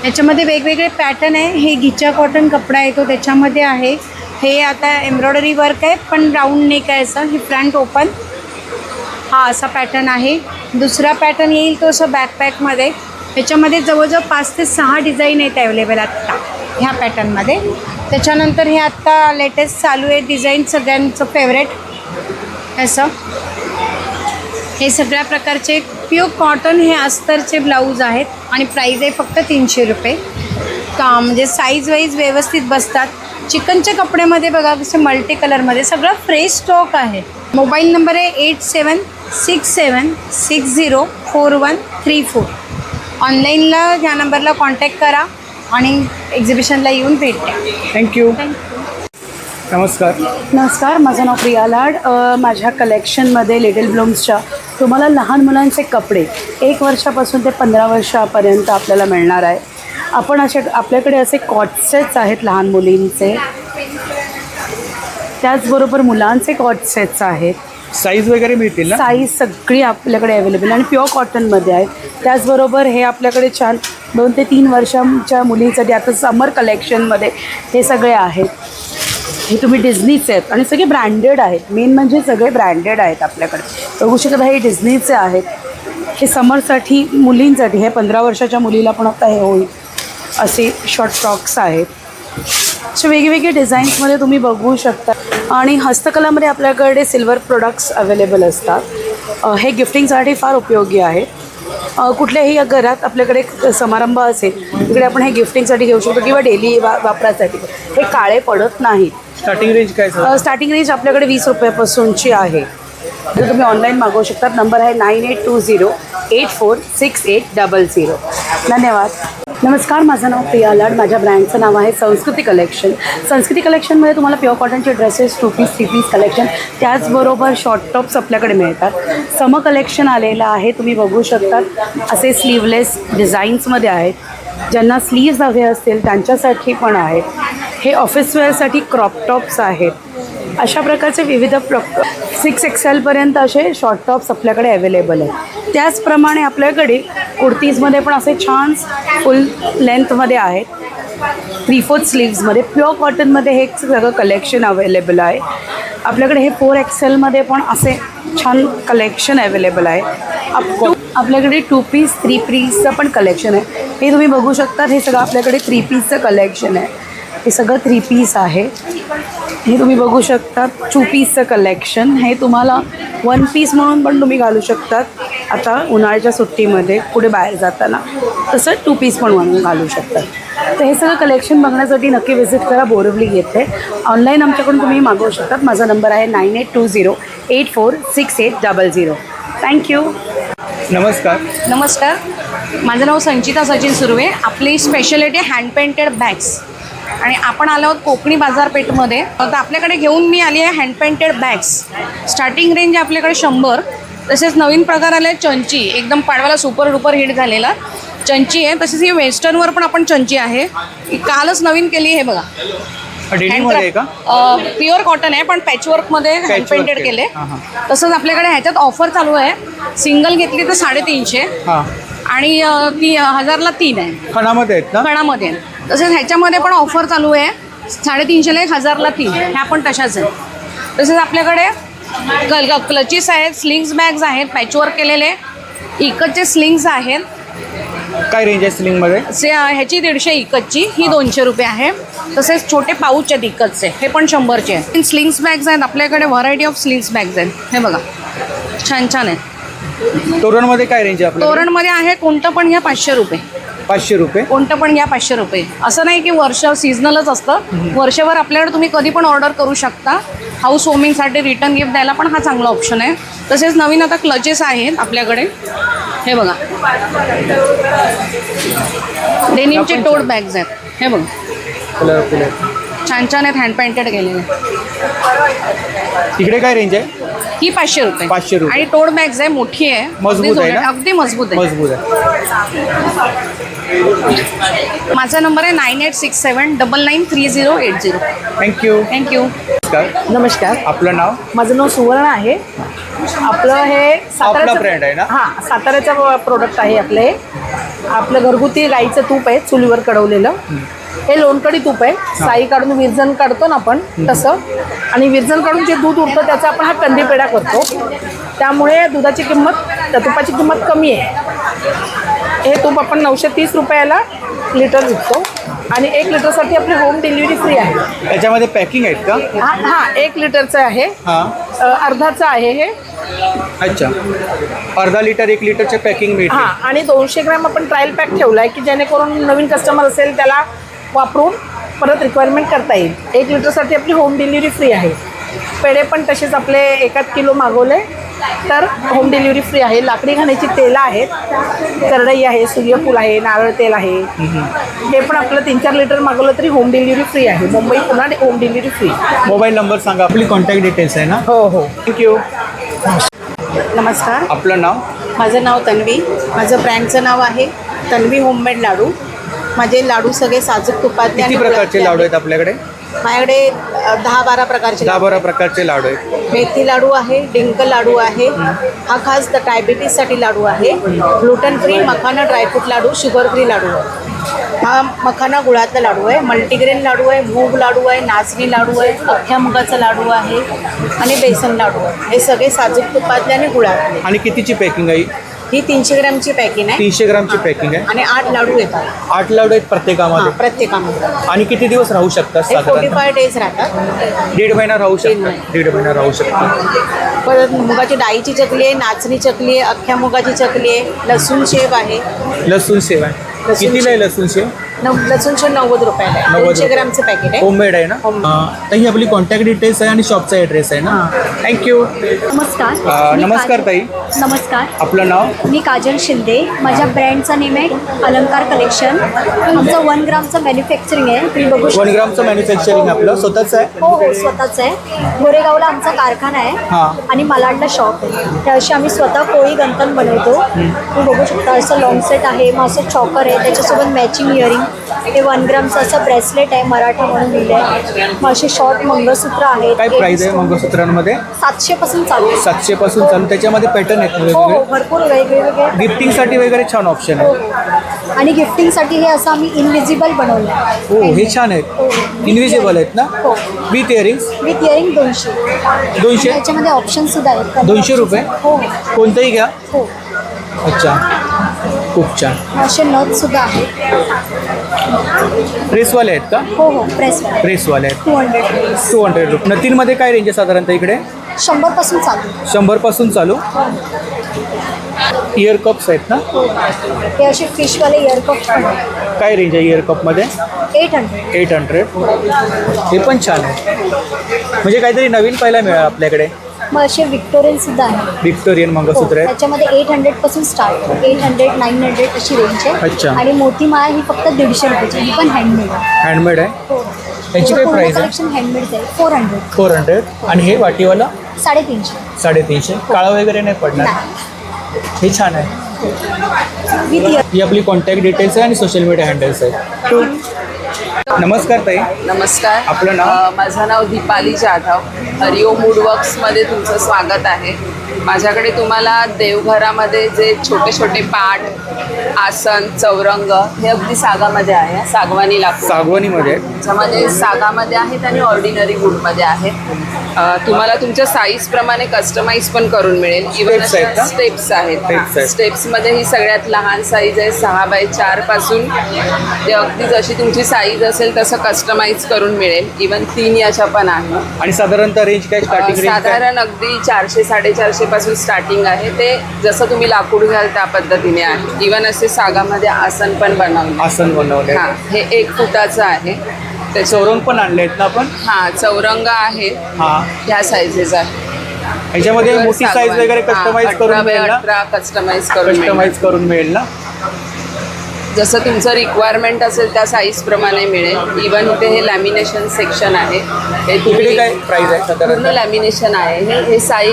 Speaker 6: याच्यामध्ये वेगवेगळे पॅटर्न आहे. हे घिचा कॉटन कपडा येतो त्याच्यामध्ये आहे. हे आता एम्ब्रॉयडरी वर्क आहे पण राऊंड नेक आहे असं. हे फ्रंट ओपन, हा असा पॅटर्न आहे. दुसरा पॅटर्न येईल तो असं बॅकपॅकमध्ये. ह्याच्यामध्ये जवळजवळ 5 ते 6 डिझाईन आहेत अवेलेबल आत्ता ह्या पॅटर्नमध्ये. त्याच्यानंतर हे आत्ता लेटेस्ट चालू आहे डिझाईन सगळ्यांचं फेवरेट असं. हे सगळ्या प्रकारचे प्युअर कॉटन हे अस्तरचे ब्लाऊज आहेत आणि प्राईज आहे फक्त 300 रुपये. का म्हणजे साईज वाईज व्यवस्थित बसतात. चिकनच्या कपड्यामध्ये बघा कसे मल्टी कलरमध्ये सगळं फ्रेश स्टॉक आहे. मोबाईल नंबर आहे 8767604134. ऑनलाईनला ह्या नंबरला कॉन्टॅक्ट करा आणि एक्झिबिशनला येऊन भेट द्या.
Speaker 2: थँक्यू. नमस्कार.
Speaker 8: नमस्कार, माझं नाव प्रिया लाड. माझ्या कलेक्शनमध्ये लिटल ब्लूम्सच्या तुम्हाला लहान मुलांचे कपडे 1 वर्षापासून ते 15 वर्षापर्यंत आपल्याला मिळणार आहे. आपल्याकडे असे कॉटसेट्स आहेत लहान मुलींचे, त्याचबरोबर मुलांचे कॉटसेट्स आहेत.
Speaker 2: साईज वगैरे मिळतील ना?
Speaker 8: साईज सगळी आपल्याकडे अवेलेबल आणि प्युअर कॉटनमध्ये आहे. त्याचबरोबर हे आपल्याकडे छान 2 ते 3 वर्षांच्या मुलीसाठी आता समर कलेक्शनमध्ये हे सगळे आहेत. हे तुम्ही डिझनीचे आहेत आणि सगळे ब्रँडेड आहेत. मेन म्हणजे सगळे ब्रँडेड आहेत आपल्याकडे. बघू शकता हे डिझनीचे आहेत. हे समरसाठी मुलींसाठी, हे 15 वर्षाच्या मुलीला पण आता हे होईल असे शॉर्ट फ्रॉक्स आहेत. असे वेगवेगळे डिझाईन्समध्ये तुम्ही बघू शकता. आणि हस्तकलामध्ये आपल्याकडे सिल्वर प्रोडक्ट्स अवेलेबल असतात. हे गिफ्टिंगसाठी फार उपयोगी आहे. कुठल्याही घरात आपल्याकडे समारंभ असेल तिकडे आपण हे गिफ्टिंगसाठी घेऊ शकतो किंवा डेली वापरासाठी. हे काळे पडत नाहीत.
Speaker 2: स्टार्टिंग रेंज काय?
Speaker 8: स्टार्टिंग रेंज आपल्याकडे 20 रुपयापासूनची आहे. तर तुम्ही ऑनलाईन मागवू शकतात. नंबर आहे 9820846800. धन्यवाद. नमस्कार, माझं नाव प्रिया लाड. माझ्या ब्रँडचं नाव आहे संस्कृती कलेक्शन. संस्कृती कलेक्शनमध्ये तुम्हाला प्युअर कॉटनचे ड्रेसेस, 2 पीस 3 पीस कलेक्शन, त्याचबरोबर शॉर्ट टॉप्स आपल्याकडे मिळतात. सम कलेक्शन आलेलं आहे, तुम्ही बघू शकतात. असे स्लीवलेस डिझाईन्समध्ये आहेत. ज्यांना स्लीव्ज हवे असतील त्यांच्यासाठी पण आहेत. हे ऑफिस वेअरसाठी क्रॉप टॉप्स आहेत. अशा प्रकारचे विविध 6 XL असे शॉर्ट टॉप्स आपल्याकडे अवेलेबल आहेत. त्याचप्रमाणे आपल्याकडे कुर्तीजमध्ये पण असे छान फुल लेंथमध्ये आहेत. 3/4 स्लीव्समध्ये प्युअर कॉटनमध्ये हे सगळं कलेक्शन अवेलेबल आहे. आपल्याकडे हे 4 XL पण असे छान कलेक्शन अवेलेबल आहे. अप टू आपल्याकडे 2 पीस 3 पीसचं पण कलेक्शन आहे. हे तुम्ही बघू शकता. हे सगळं आपल्याकडे 3 पीसचं कलेक्शन आहे. हे सगळं 3 पीस आहे. हे तुम्ही बघू शकता 2 पीसचं कलेक्शन. हे तुम्हाला 1 पीस म्हणून पण तुम्ही घालू शकतात. आता उन्हाळ्याच्या सुट्टीमध्ये पुढे बाहेर जाताना तसं 2 पीस पण म्हणून घालू शकतात. तर हे सगळं कलेक्शन बघण्यासाठी नक्की व्हिजिट करा बोरिवली येथे. ऑनलाईन आमच्याकडून तुम्ही मागवू शकतात. माझा नंबर आहे 9820846800. थँक्यू.
Speaker 2: नमस्कार.
Speaker 6: नमस्कार, माझं नाव संचिता सचिन सुर्वे. आपली स्पेशलिटी हँड पेंटेड बॅग्स आणि आपण आलो आहोत कोकणी बाजारपेठमध्ये. तर आपल्याकडे घेऊन मी आली आहे hand painted bags. Starting range आपल्याकडे 100. तसेच नवीन प्रकार आले चंची, एकदम पाडव्याला सुपर डुपर हिट झालेला चंची आहे. तसेच ही वेस्टर्नवर पण आपण चंची आहे. ही कालच नवीन केली आहे बघा.
Speaker 2: डेनिममध्ये का?
Speaker 6: प्युअर कॉटन आहे पण पॅचवर्कमध्ये हँड पेंटेड केले. तसंच आपल्याकडे ह्याच्यात ऑफर चालू आहे. सिंगल घेतली तर 350 आणि ती 1000ला 3 आहे.
Speaker 2: खणामध्ये आहेत ना?
Speaker 6: खणामध्ये. तसेच ह्याच्यामध्ये पण ऑफर चालू आहे. 350ला 1, 1000ला 3. ह्या पण तशाच आहेत. तसेच आपल्याकडे क्लचीस आहेत, स्लिंग्स बॅग्स आहेत, पॅचवर्क केलेले. इकतचे स्लिंग्स आहेत.
Speaker 2: काय रेंज आहे स्लिंगमध्ये?
Speaker 6: ह्याची 150 इकतची, ही 200 रुपये आहे. तसेच छोटे पाऊच आहेत इकतचे, हे पण 100चे आहेत. स्लिंग्स बॅग्स आहेत आपल्याकडे. व्हरायटी ऑफ स्लिंग्स बॅग्स आहेत. हे बघा छान छान आहेत.
Speaker 2: तोरणमध्ये काय रेंज आहे आपल्या?
Speaker 6: तोरणमध्ये आहे कोणतं पण घ्या 500 रुपये.
Speaker 2: 500 रुपये.
Speaker 6: कोणतं पण घ्या 500 रुपये. असं नाही की वर्ष सीझनलच असतं. वर्षभर आपल्याकडे तुम्ही कधी पण ऑर्डर करू शकता. हाऊस वॉर्मिंगसाठी रिटर्न गिफ्ट द्यायला पण हा चांगला ऑप्शन आहे. तसेच नवीन आता क्लचेस आहेत आपल्याकडे. हे बघा डेनिमचे टोट बॅग्स आहेत. हे बघा
Speaker 2: कलरफुल आहे,
Speaker 6: छान छान आहेत, हँड पेंटेड केलेले.
Speaker 2: इकडे काय रेंज आहे?
Speaker 6: ही 500 रुपये.
Speaker 2: 500 रुपये.
Speaker 6: आणि टोट बॅग्स आहे, मोठी आहे,
Speaker 2: मजबूत आहे ना?
Speaker 6: अगदी मजबूत आहे.
Speaker 2: मजबूत आहे.
Speaker 6: माझा नंबर आहे 9867993080.
Speaker 2: थँक्यू.
Speaker 6: थँक्यू.
Speaker 2: नमस्कार.
Speaker 11: नमस्कार,
Speaker 2: आपलं नाव?
Speaker 11: माझं नाव सुवर्ण आहे. आपलं हे
Speaker 2: आपला ब्रँड आहे ना?
Speaker 11: हां, साताऱ्याचं प्रोडक्ट आहे आपले. आपलं घरगुती गाईचं तूप आहे, चुलीवर कढवलेलं. हे लोणकडी तूप आहे. साई काढून विरजण काढतो ना आपण तसं. आणि विरजण काढून जे दूध उरतं त्याचा आपण हा कंदी पेढा करतो. त्यामुळे दुधाची किंमत, त्या तुपाची किंमत कमी आहे. हे तूप आपण 930 रुपयाला लिटर विकतो. आणि 1 लिटरसाठी आपली होम डिलिव्हरी फ्री आहे.
Speaker 2: याच्यामध्ये पॅकिंग आहेत का?
Speaker 11: हां, 1 लिटरचं आहे. अर्धाचं आहे हे.
Speaker 2: अच्छा, अर्धा लिटर 1 लिटरचे पॅकिंग मिळते.
Speaker 11: हां, आणि 200 ग्रॅम आपण ट्रायल पॅक ठेवला आहे की जेणेकरून नवीन कस्टमर असेल त्याला वापरून परत रिक्वायरमेंट करता येईल. 1 लिटरसाठी आपली होम डिलिव्हरी फ्री आहे. पेढे पण तसेच आपले 1 किलो मागवले तर होम डिलिव्हरी फ्री आहे. लाकडी घाण्याची तेलं आहेत, करडई आहे, सूर्यफूल आहे, नारळ तेल आहे. हे पण आपलं 3-4 लिटर मागवलं तरी होम डिलिव्हरी फ्री आहे. मुंबई पुन्हा home delivery free.
Speaker 2: Mobile number सांगा. आपली कॉन्टॅक्ट डिटेल्स आहे ना?
Speaker 11: हो हो.
Speaker 2: थँक्यू.
Speaker 1: नमस्कार,
Speaker 2: आपलं नाव?
Speaker 1: माझं नाव तन्वी. माझं ब्रँडचं नाव आहे तन्वी होममेड लाडू. माझे लाडू सगळे साजूक तुपातले.
Speaker 2: किती प्रकारचे लाडू आहेत आपल्याकडे?
Speaker 1: माझ्याकडे 10-12 प्रकारचे
Speaker 2: 10-12 प्रकारचे लाडू आहेत.
Speaker 1: मेथी लाडू आहे, डिंक लाडू आहे. हा खास डायबिटीजसाठी लाडू आहे. ग्लुटन फ्री मखाना ड्रायफ्रूट लाडू, शुगर फ्री लाडू आहे. हा मखाना गुळातला लाडू आहे. मल्टीग्रेन लाडू आहे, मूग लाडू आहे, नाचणी लाडू आहे, अख्ख्या मुगाचा लाडू आहे आणि बेसन लाडू आहे. हे सगळे साजूक तुपातले आणि गुळातले.
Speaker 2: आणि कितीची पॅकिंग आहे?
Speaker 1: ही 300 ग्रॅमची पॅकिंग आहे.
Speaker 2: 300 ग्रामची पॅकिंग आहे.
Speaker 1: आणि 8 लाडू येतात.
Speaker 2: 8 लाडू आहेत प्रत्येकामध्ये?
Speaker 1: प्रत्येकामध्ये.
Speaker 2: आणि किती दिवस राहू शकतात?
Speaker 1: 45 डेज राहतात.
Speaker 2: 1.5 महिना राहू शकतात. 1.5 महिना राहू शकतात.
Speaker 1: परत मुगाची डाळीची चकली आहे, नाचणी चकली आहे, अख्ख्या मुगाची चकली आहे, लसूण शेव आहे.
Speaker 2: लसूण शेव आहे. कितीला आहे लसूण शेव?
Speaker 1: लसूण सोल 90 रुपयाला आहे. 200 ग्रामचं पॅकेट आहे.
Speaker 2: होममेड आहे ना. तर ही आपली कॉन्टॅक्ट डिटेल्स आहे आणि शॉपचा ॲड्रेस आहे ना. थँक्यू.
Speaker 6: नमस्कार.
Speaker 2: नमस्कार ताई,
Speaker 6: नमस्कार.
Speaker 2: आपलं नाव?
Speaker 6: मी काजल शिंदे. माझ्या ब्रँडचं नेम आहे अलंकार कलेक्शन. आमचं 1 ग्रामचं मॅन्युफॅक्चरिंग आहे. तुम्ही बघू
Speaker 2: 1 ग्रामचं मॅन्युफॅक्चरिंग आपलं स्वतःच आहे.
Speaker 6: हो हो, स्वतःच आहे. गोरेगावला आमचा कारखाना आहे आणि मालाडला शॉप आहे. त्या अशी आम्ही स्वतः कोळी गंठण बनवतो. तुम्ही बघू शकता असं लॉंग सेट आहे, मग असं चॉकर आहे, त्याच्यासोबत मॅचिंग इयरिंग. हे 1 ग्रामचं असं ब्रेसलेट आहे, मराठा म्हणून लिहिलं आहे. मग असे शॉर्ट मंगळसूत्र आहेत.
Speaker 2: काय प्राइस आहे मंगळसूत्रांमध्ये?
Speaker 6: 700 पासून चालू आहे.
Speaker 2: 700 पासून चालू. त्याच्यामध्ये पॅटर्न आहेत
Speaker 6: हो
Speaker 2: वेगवेगळे.
Speaker 6: हो, भरपूर वेगवेगळे.
Speaker 2: गिफ्टिंगसाठी वगैरे छान ऑप्शन
Speaker 6: हो
Speaker 2: आहे.
Speaker 6: हो. आणि गिफ्टिंगसाठी हे असं आम्ही इनविजिबल बनवलं आहे.
Speaker 2: हो, हे छान आहेत. इनविजिबल आहेत ना.
Speaker 6: हो.
Speaker 2: With earrings
Speaker 6: with earring 200.
Speaker 2: 200.
Speaker 6: याच्यामध्ये ऑप्शन सुद्धा आहेत.
Speaker 2: 200 रुपये.
Speaker 6: हो
Speaker 2: कोणतंही घ्या.
Speaker 6: हो.
Speaker 2: अच्छा, खूप छान.
Speaker 6: असे नथ सुद्धा आहेत.
Speaker 2: प्रेसवाले आहेत का?
Speaker 6: हो हो, प्रेस
Speaker 2: प्रेसवाले आहेत.
Speaker 6: 200.
Speaker 2: 200 रुपये. नथींमध्ये काय रेंज आहे साधारणतः इकडे?
Speaker 6: 100 पासून चालू.
Speaker 2: 100 पासून चालू. इयर कप्स आहेत ना.
Speaker 6: हे असे फिशवाले इयरकप पण आहेत.
Speaker 2: काय रेंज आहे इयर कपमध्ये?
Speaker 6: 800.
Speaker 2: 800. हे पण छान आहे. म्हणजे काहीतरी नवीन पाहायला मिळालं आपल्याकडे.
Speaker 6: मग असे विक्टोरियन सुद्धा आहेत.
Speaker 2: विक्टोरियन मंगळसूत्र आहेत.
Speaker 6: त्याच्यामध्ये 800 पासून स्टार्ट. 800, 900 अशी रेंज आहे.
Speaker 2: अच्छा.
Speaker 6: आणि मोती माळा ही फक्त 150 रुपयाची. ही पण हँडमेड आहे.
Speaker 2: हँडमेड आहे.
Speaker 6: हो.
Speaker 2: याची काय प्राइस आहे?
Speaker 6: कलेक्शन हँडमेड आहे. 400.
Speaker 2: 400. आणि हे वाटीवाला
Speaker 6: 350.
Speaker 2: 350. काळा वगैरे नाही पडणार. हे छान आहे.
Speaker 6: With year.
Speaker 2: ही आपली कॉन्टॅक्ट डिटेल्स आहे आणि सोशल मीडिया हँडल्स आहेत. नमस्कार ताई,
Speaker 5: नमस्कार.
Speaker 2: आपलं नाव?
Speaker 5: माझं नाव दीपाली जाधव. हरिओम वूडवर्क्समध्ये तुमचं स्वागत आहे. माझ्याकडे तुम्हाला देवघरामध्ये जे छोटे छोटे पाट, आसन, चौरंग हे अगदी सागामध्ये आहे. सागवानी लाकूड.
Speaker 2: सागवानीमध्ये आहेत.
Speaker 5: त्याच्यामध्ये सागामध्ये आहेत आणि ऑर्डिनरी वूडमध्ये आहेत. तुम्हाला तुमच्या साईजप्रमाणे कस्टमाइज पण करून मिळेल. इव्हन
Speaker 2: Steps आहेत का?
Speaker 5: स्टेप्स आहेत.
Speaker 2: Steps आहेत.
Speaker 5: स्टेप्समध्ये ही सगळ्यात लहान साईज आहे 6x4 पासून ते अगदी जशी तुमची साईज असेल तसं कस्टमाइज करून मिळेल. इव्हन 3 याच्या पण आहे.
Speaker 2: आणि साधारणतः रेंज काय स्टार्टिंग रेंज?
Speaker 5: साधारण अगदी 400-450 पासून स्टार्टिंग आहे. ते जसं तुम्ही लाकूड घ्याल त्या पद्धतीने आहे. इव्हन असे सागामध्ये आसन पण बनवले.
Speaker 2: आसन बनवले.
Speaker 5: हां, हे 1 फुटाचं आहे. ते
Speaker 2: चौरंग पण आणले आहेत ना आपण?
Speaker 5: हां, चौरंग आहेत.
Speaker 2: हां,
Speaker 5: ह्या साईजेस आहे.
Speaker 2: ह्याच्यामध्ये मोठी साईज वगैरे कस्टमाइज करून मिळेल ना?
Speaker 5: 18 कस्टमाइज करून मिळेल.
Speaker 2: कस्टमाइज करून मिळेल ना.
Speaker 5: जसं तुमचं रिक्वायरमेंट असेल त्या साईजप्रमाणे मिळेल. इवन इथे हे लॅमिनेशन सेक्शन आहे. हे
Speaker 2: इकडे काय प्राइस आहे
Speaker 5: पूर्ण
Speaker 2: साधारण?
Speaker 5: लॅमिनेशन आहे. हे साई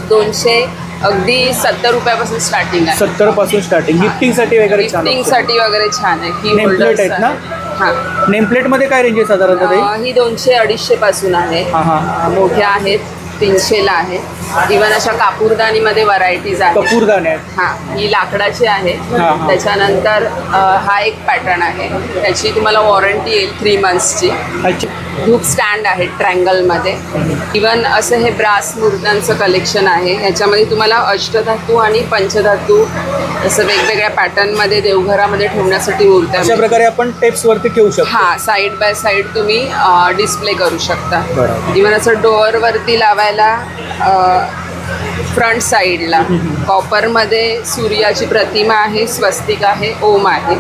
Speaker 5: 200 अगदी 70 रुपयापासून स्टार्टिंग आहे.
Speaker 2: 70 पासून स्टार्टिंग. गिफ्टिंगसाठी वगैरे छान.
Speaker 5: गिफ्टिंगसाठी वगैरे छान आहे. की
Speaker 2: नेमप्लेट आहेत ना?
Speaker 5: हां,
Speaker 2: नेमप्लेटमध्ये काय रेंज आहे साधारणतः ताई?
Speaker 5: ही 200-250 पासून आहे.
Speaker 2: हां हां.
Speaker 5: मोठ्या आहेत 300ला आहे. इवन अशा कापूरदानीमध्ये व्हरायटीज आहेत.
Speaker 2: कपूरदाने आहेत.
Speaker 5: हां, ही लाकडाची आहे.
Speaker 2: हां.
Speaker 5: त्याच्यानंतर हा एक पॅटर्न आहे. त्याची तुम्हाला वॉरंटी येईल 3 मंथ्सची.
Speaker 2: अच्छा.
Speaker 5: धूप स्टँड आहे ट्रँगलमध्ये. इवन असं हे ब्रास मूर्त्यांचं कलेक्शन आहे. ह्याच्यामध्ये तुम्हाला अष्टधातू आणि पंचधातू असं वेगवेगळ्या पॅटर्नमध्ये देवघरामध्ये ठेवण्यासाठी मूर्त्या
Speaker 2: अशा प्रकारे आपण टेप्सवरती ठेवू शकतो.
Speaker 5: हां, साईड बाय साईड तुम्ही डिस्प्ले करू शकता.
Speaker 2: बरोबर.
Speaker 5: इवन असं डोअरवरती लावायला फ्रंट साईडला कॉपरमध्ये सूर्याची प्रतिमा आहे, स्वस्तिक आहे, ओम आहे,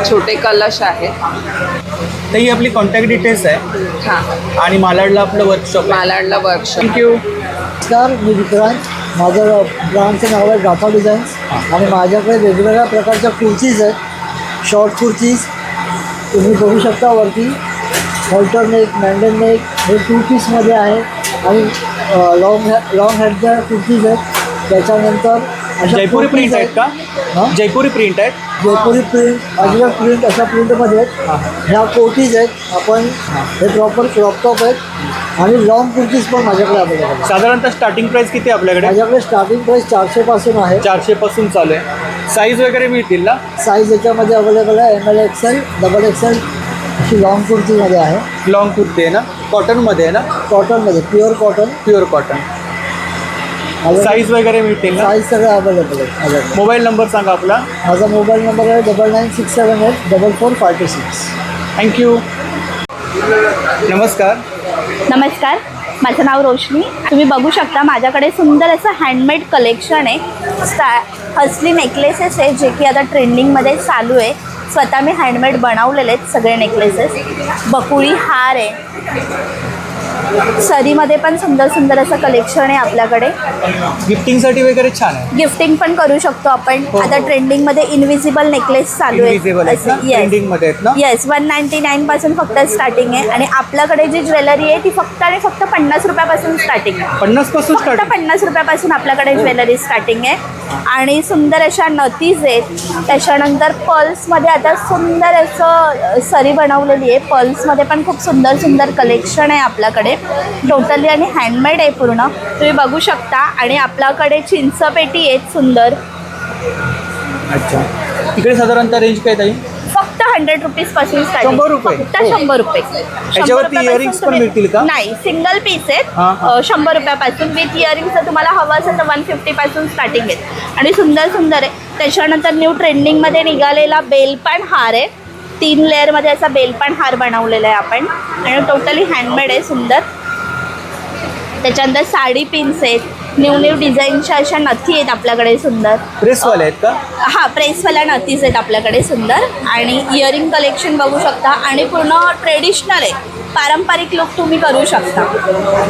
Speaker 5: छोटे कलश आहे.
Speaker 2: तर ही आपली कॉन्टॅक्ट डिटेल्स आहे.
Speaker 5: हां,
Speaker 2: आणि मालाडला आपलं वर्कशॉप आहे.
Speaker 5: मालाडला वर्कशॉप.
Speaker 2: थँक्यू.
Speaker 4: नमस्कार, मी विक्रांत. माझं ब्रँडचं नाव आहे गाथा डिझाईन्स. आणि माझ्याकडे वेगवेगळ्या प्रकारच्या कुर्तीज आहेत. शॉर्ट कुर्तीज तुम्ही बघू शकता वरती. हॉल्टर नेक, मँडल नेक हे 2 पीसमध्ये आहे. आणि लॉंग हेडच्या कुर्तीज आहेत. त्याच्यानंतर अशा
Speaker 2: जयपुरी प्रिंट आहेत का?
Speaker 4: हां,
Speaker 2: जयपुरी प्रिंट आहेत.
Speaker 4: जयपुरी प्रिंट, अजमेर प्रिंट अशा प्रिंटमध्ये आहेत. ह्या कोटीज आहेत. आपण हे प्रॉपर क्रॉप टॉप आहेत. आणि लॉंग कुर्तीज पण माझ्याकडे अवेलेबल आहे.
Speaker 2: साधारणतः स्टार्टिंग प्राइस किती आहे आपल्याकडे?
Speaker 4: माझ्याकडे स्टार्टिंग प्राईस 400 पासून आहे.
Speaker 2: 400 पासून चालू आहे. साईज वगैरे मिळतील ना?
Speaker 4: साईज याच्यामध्ये अवेलेबल आहे. ML XL, XXL अशी लॉंग कुर्तीमध्ये आहे.
Speaker 2: लॉंग कुर्ती आहे ना? कॉटनमध्ये आहे ना?
Speaker 4: कॉटनमध्ये, pure cotton.
Speaker 2: Pure cotton. Size वगैरे मिळतील ना?
Speaker 4: साईज सगळं अवेलेबल आहे माझ्याकडे.
Speaker 2: मोबाईल नंबर सांगा आपला.
Speaker 4: माझा मोबाईल नंबर आहे 9967844526.
Speaker 2: थँक्यू. नमस्कार.
Speaker 7: नमस्कार, माझं नाव रोशनी. तुम्ही बघू शकता माझ्याकडे सुंदर असं हँडमेड कलेक्शन आहे. हसली नेकलेसेस आहे जे की आता ट्रेंडिंगमध्ये चालू आहे. स्वतः मी हँडमेड बनवलेले आहेत सगळे नेकलेसेस. बकुळी हार आहे, सरीमध्ये पण सुंदर सुंदर असं कलेक्शन आहे आपल्याकडे.
Speaker 4: गिफ्टिंगसाठी वगैरे छान आहे.
Speaker 7: गिफ्टिंग पण करू शकतो आपण. आता ट्रेंडिंगमध्ये इनविजिबल नेकलेस चालू
Speaker 4: ट्रेंडिंगमध्ये आहेत ना.
Speaker 7: येस 199 पासून फक्त स्टार्टिंग आहे. आणि आपल्याकडे जी ज्वेलरी आहे ती फक्त आणि फक्त 50 रुपयापासून स्टार्टिंग आहे.
Speaker 4: 50 पासून
Speaker 7: फक्त 50 रुपयापासून आपल्याकडे ज्वेलरी स्टार्टिंग आहे. आणि सुंदर अशा नथीज आहेत. त्याच्यानंतर पर्ल्समध्ये आता सुंदर असं सरी बनवलेली आहे. पर्ल्समध्ये पण खूप सुंदर सुंदर कलेक्शन आहे आपल्याकडे टोटली आणि हँडमेड आहे पूर्ण, तुम्ही बघू शकता. आणि आपल्याकडे चिंचपेटी आहेत सुंदर.
Speaker 4: अच्छा, इकडे साधारणतः रेंज काय ताई?
Speaker 7: फक्त 100 रुपीजपासून स्टार्टिंग.
Speaker 4: 100 रुपये?
Speaker 7: फक्त 100 रुपये.
Speaker 4: याच्यावरती इयरिंग्स पण मिळतील का?
Speaker 7: नाही, सिंगल पीस आहेत.
Speaker 4: हां.
Speaker 7: 100 रुपयापासून. विथ इयरिंग्स जर तुम्हाला हवं असेल तर 150 पासून स्टार्टिंग आहेत. आणि सुंदर सुंदर आहे. त्याच्यानंतर न्यू ट्रेंडिंगमध्ये निघालेला बेलपान हार आहे. 3 लेअरमध्ये असा बेलपान हार बनवलेला आहे आपण. आणि टोटली हँडमेड आहे, सुंदर. त्याच्यानंतर साडी पिन्स आहेत. न्यू डिझाईनच्या अशा नथी आहेत आपल्याकडे सुंदर.
Speaker 4: प्रेसवाले आहेत का?
Speaker 7: हां, प्रेसवाल्या नथीज आहेत आपल्याकडे सुंदर. आणि इयरिंग कलेक्शन बघू शकता. आणि पूर्ण ट्रेडिशनल आहे, पारंपरिक लुक तुम्ही करू शकता.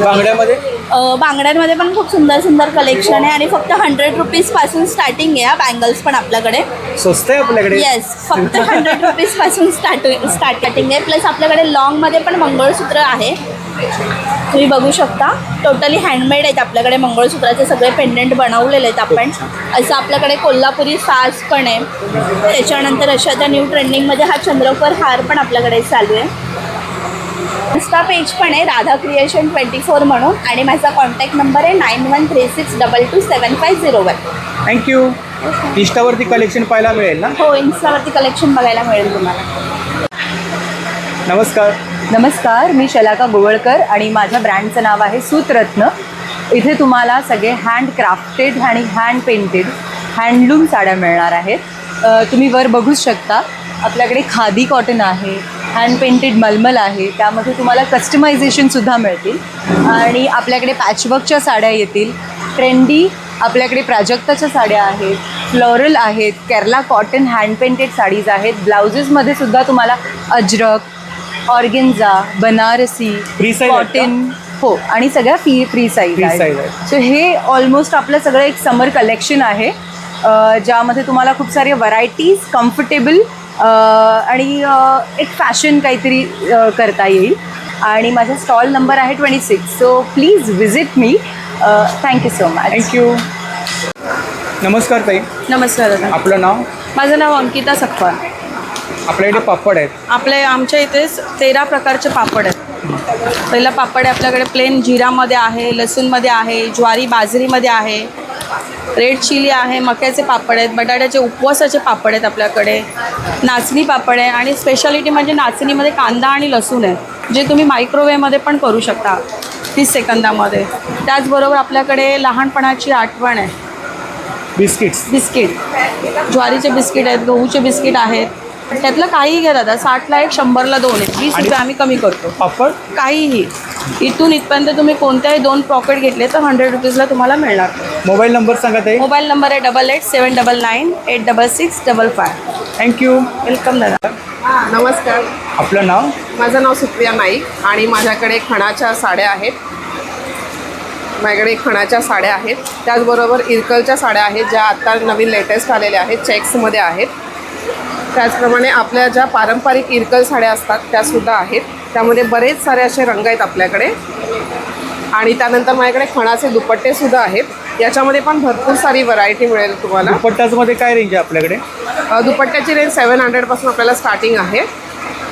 Speaker 4: बांगड्यामध्ये?
Speaker 7: बांगड्यांमध्ये पण खूप सुंदर सुंदर कलेक्शन आहे. आणि फक्त 100 रुपीजपासून स्टार्टिंग आहे. बँगल्स पण आपल्याकडे
Speaker 4: स्वस्त आहे आपल्याकडे.
Speaker 7: येस, फक्त 100 रुपीजपासून स्टार्टिंग आहे. प्लस आपल्याकडे लॉंगमध्ये पण मंगळसूत्र आहे, तुम्ही बघू शकता. टोटली हँडमेड आहेत आपल्याकडे. मंगळसूत्राचे सगळे पेंडंट बनवलेले आहेत आपण. असं आपल्याकडे कोल्हापुरी साज पण आहे. त्याच्यानंतर अशा त्या न्यू ट्रेंडिंगमध्ये हा चंद्रकोर हार पण आपल्याकडे चालू आहे. इन्स्टा पेज पण आहे राधा क्रिएशन 24 म्हणून. आणि माझा कॉन्टॅक्ट नंबर आहे 9136227501.
Speaker 4: थँक्यू. इंस्टावरती कलेक्शन पाहायला मिळेल ना?
Speaker 7: हो, इन्स्टावरती कलेक्शन बघायला मिळेल तुम्हाला.
Speaker 4: नमस्कार.
Speaker 5: नमस्कार, मी शलाका गोवळकर आणि माझ्या ब्रँडचं नाव आहे सूत्ररत्न. इथे तुम्हाला सगळे हँडक्राफ्टेड आणि हँड पेंटेड हँडलूम साड्या मिळणार आहेत. तुम्ही वर बघू शकता, आपल्याकडे खादी कॉटन आहे, हँड पेंटेड मलमल आहे, त्यामध्ये तुम्हाला कस्टमायझेशनसुद्धा मिळतील. आणि आपल्याकडे पॅचवर्कच्या साड्या येतील. ट्रेंडी आपल्याकडे प्राजक्ताच्या साड्या आहेत, फ्लोरल आहेत, Kerala cotton hand painted sarees आहेत. ब्लाउजेसमध्ये सुद्धा तुम्हाला अजरक, ऑर्गेन्झा, बनारसी, कॉटन, हो, आणि सगळ्या फ्री साईज आहे. सो हे ऑलमोस्ट आपलं सगळं एक समर कलेक्शन आहे, ज्यामध्ये तुम्हाला खूप सारे व्हरायटीज, कम्फर्टेबल आणि एक फॅशन काहीतरी करता येईल. आणि माझा स्टॉल नंबर आहे 26. So please visit me. Thank you so much.
Speaker 4: Thank you. नमस्कार ताई.
Speaker 11: नमस्कार दादा.
Speaker 4: आपलं नाव?
Speaker 11: माझं नाव अंकिता सकवार.
Speaker 4: आपल्याकडे पापड आहेत.
Speaker 11: आमच्या इथे 13 प्रकारचे पापड आहेत. पहिला पापड आहे आपल्याकडे प्लेन जिरामध्ये आहे, लसूणमध्ये आहे, ज्वारी बाजरीमध्ये आहे, रेड चिली आहे, मक्याचे पापड आहेत, बटाट्याचे उपवासाचे पापड आहेत आपल्याकडे, नाचणी पापड आहे. आणि स्पेशालिटी म्हणजे नाचणीमध्ये कांदा आणि लसूण आहे, जे तुम्ही मायक्रोवेव्हमध्ये पण करू शकता 30 सेकंदामध्ये. त्याचबरोबर आपल्याकडे लहानपणाची आठवण आहे, बिस्किट, ज्वारीचे बिस्किट आहेत, गहूचे बिस्किट आहेत. त्यातलं काहीही घ्या दादा. 60ला 1, 100ला 2 आहेत. 20 रुपये आम्ही कमी करतो.
Speaker 4: पापड
Speaker 11: काहीही इथून इथपर्यंत तुम्ही कोणत्याही 2 पॉकेट घेतले तर 100 रुपीजला तुम्हाला मिळणार.
Speaker 4: मोबाईल नंबर सांगा ताई.
Speaker 11: मोबाईल नंबर आहे 8879986655.
Speaker 4: थँक्यू.
Speaker 11: वेलकम दादा.
Speaker 12: नमस्कार.
Speaker 4: आपलं नाव?
Speaker 12: माझं नाव सुप्रिया नाईक आणि माझ्याकडे खणाच्या साड्या आहेत. त्याचबरोबर इरकलच्या साड्या आहेत, ज्या आत्ता नवीन लेटेस्ट आलेल्या आहेत, चेक्समध्ये आहेत. त्याचप्रमाणे आपल्या ज्या पारंपरिक इरकल साड्या असतात त्यासुद्धा आहेत. त्यामध्ये बरेच सारे असे रंग आहेत आपल्याकडे. आणि त्यानंतर माझ्याकडे खणाचे दुपट्टेसुद्धा आहेत. याच्यामध्ये पण भरपूर सारी व्हरायटी मिळेल तुम्हाला.
Speaker 4: दुपट्ट्यामध्ये काय रेंज आहे आपल्याकडे?
Speaker 12: दुपट्ट्याची रेंज 700पासून आपल्याला स्टार्टिंग आहे.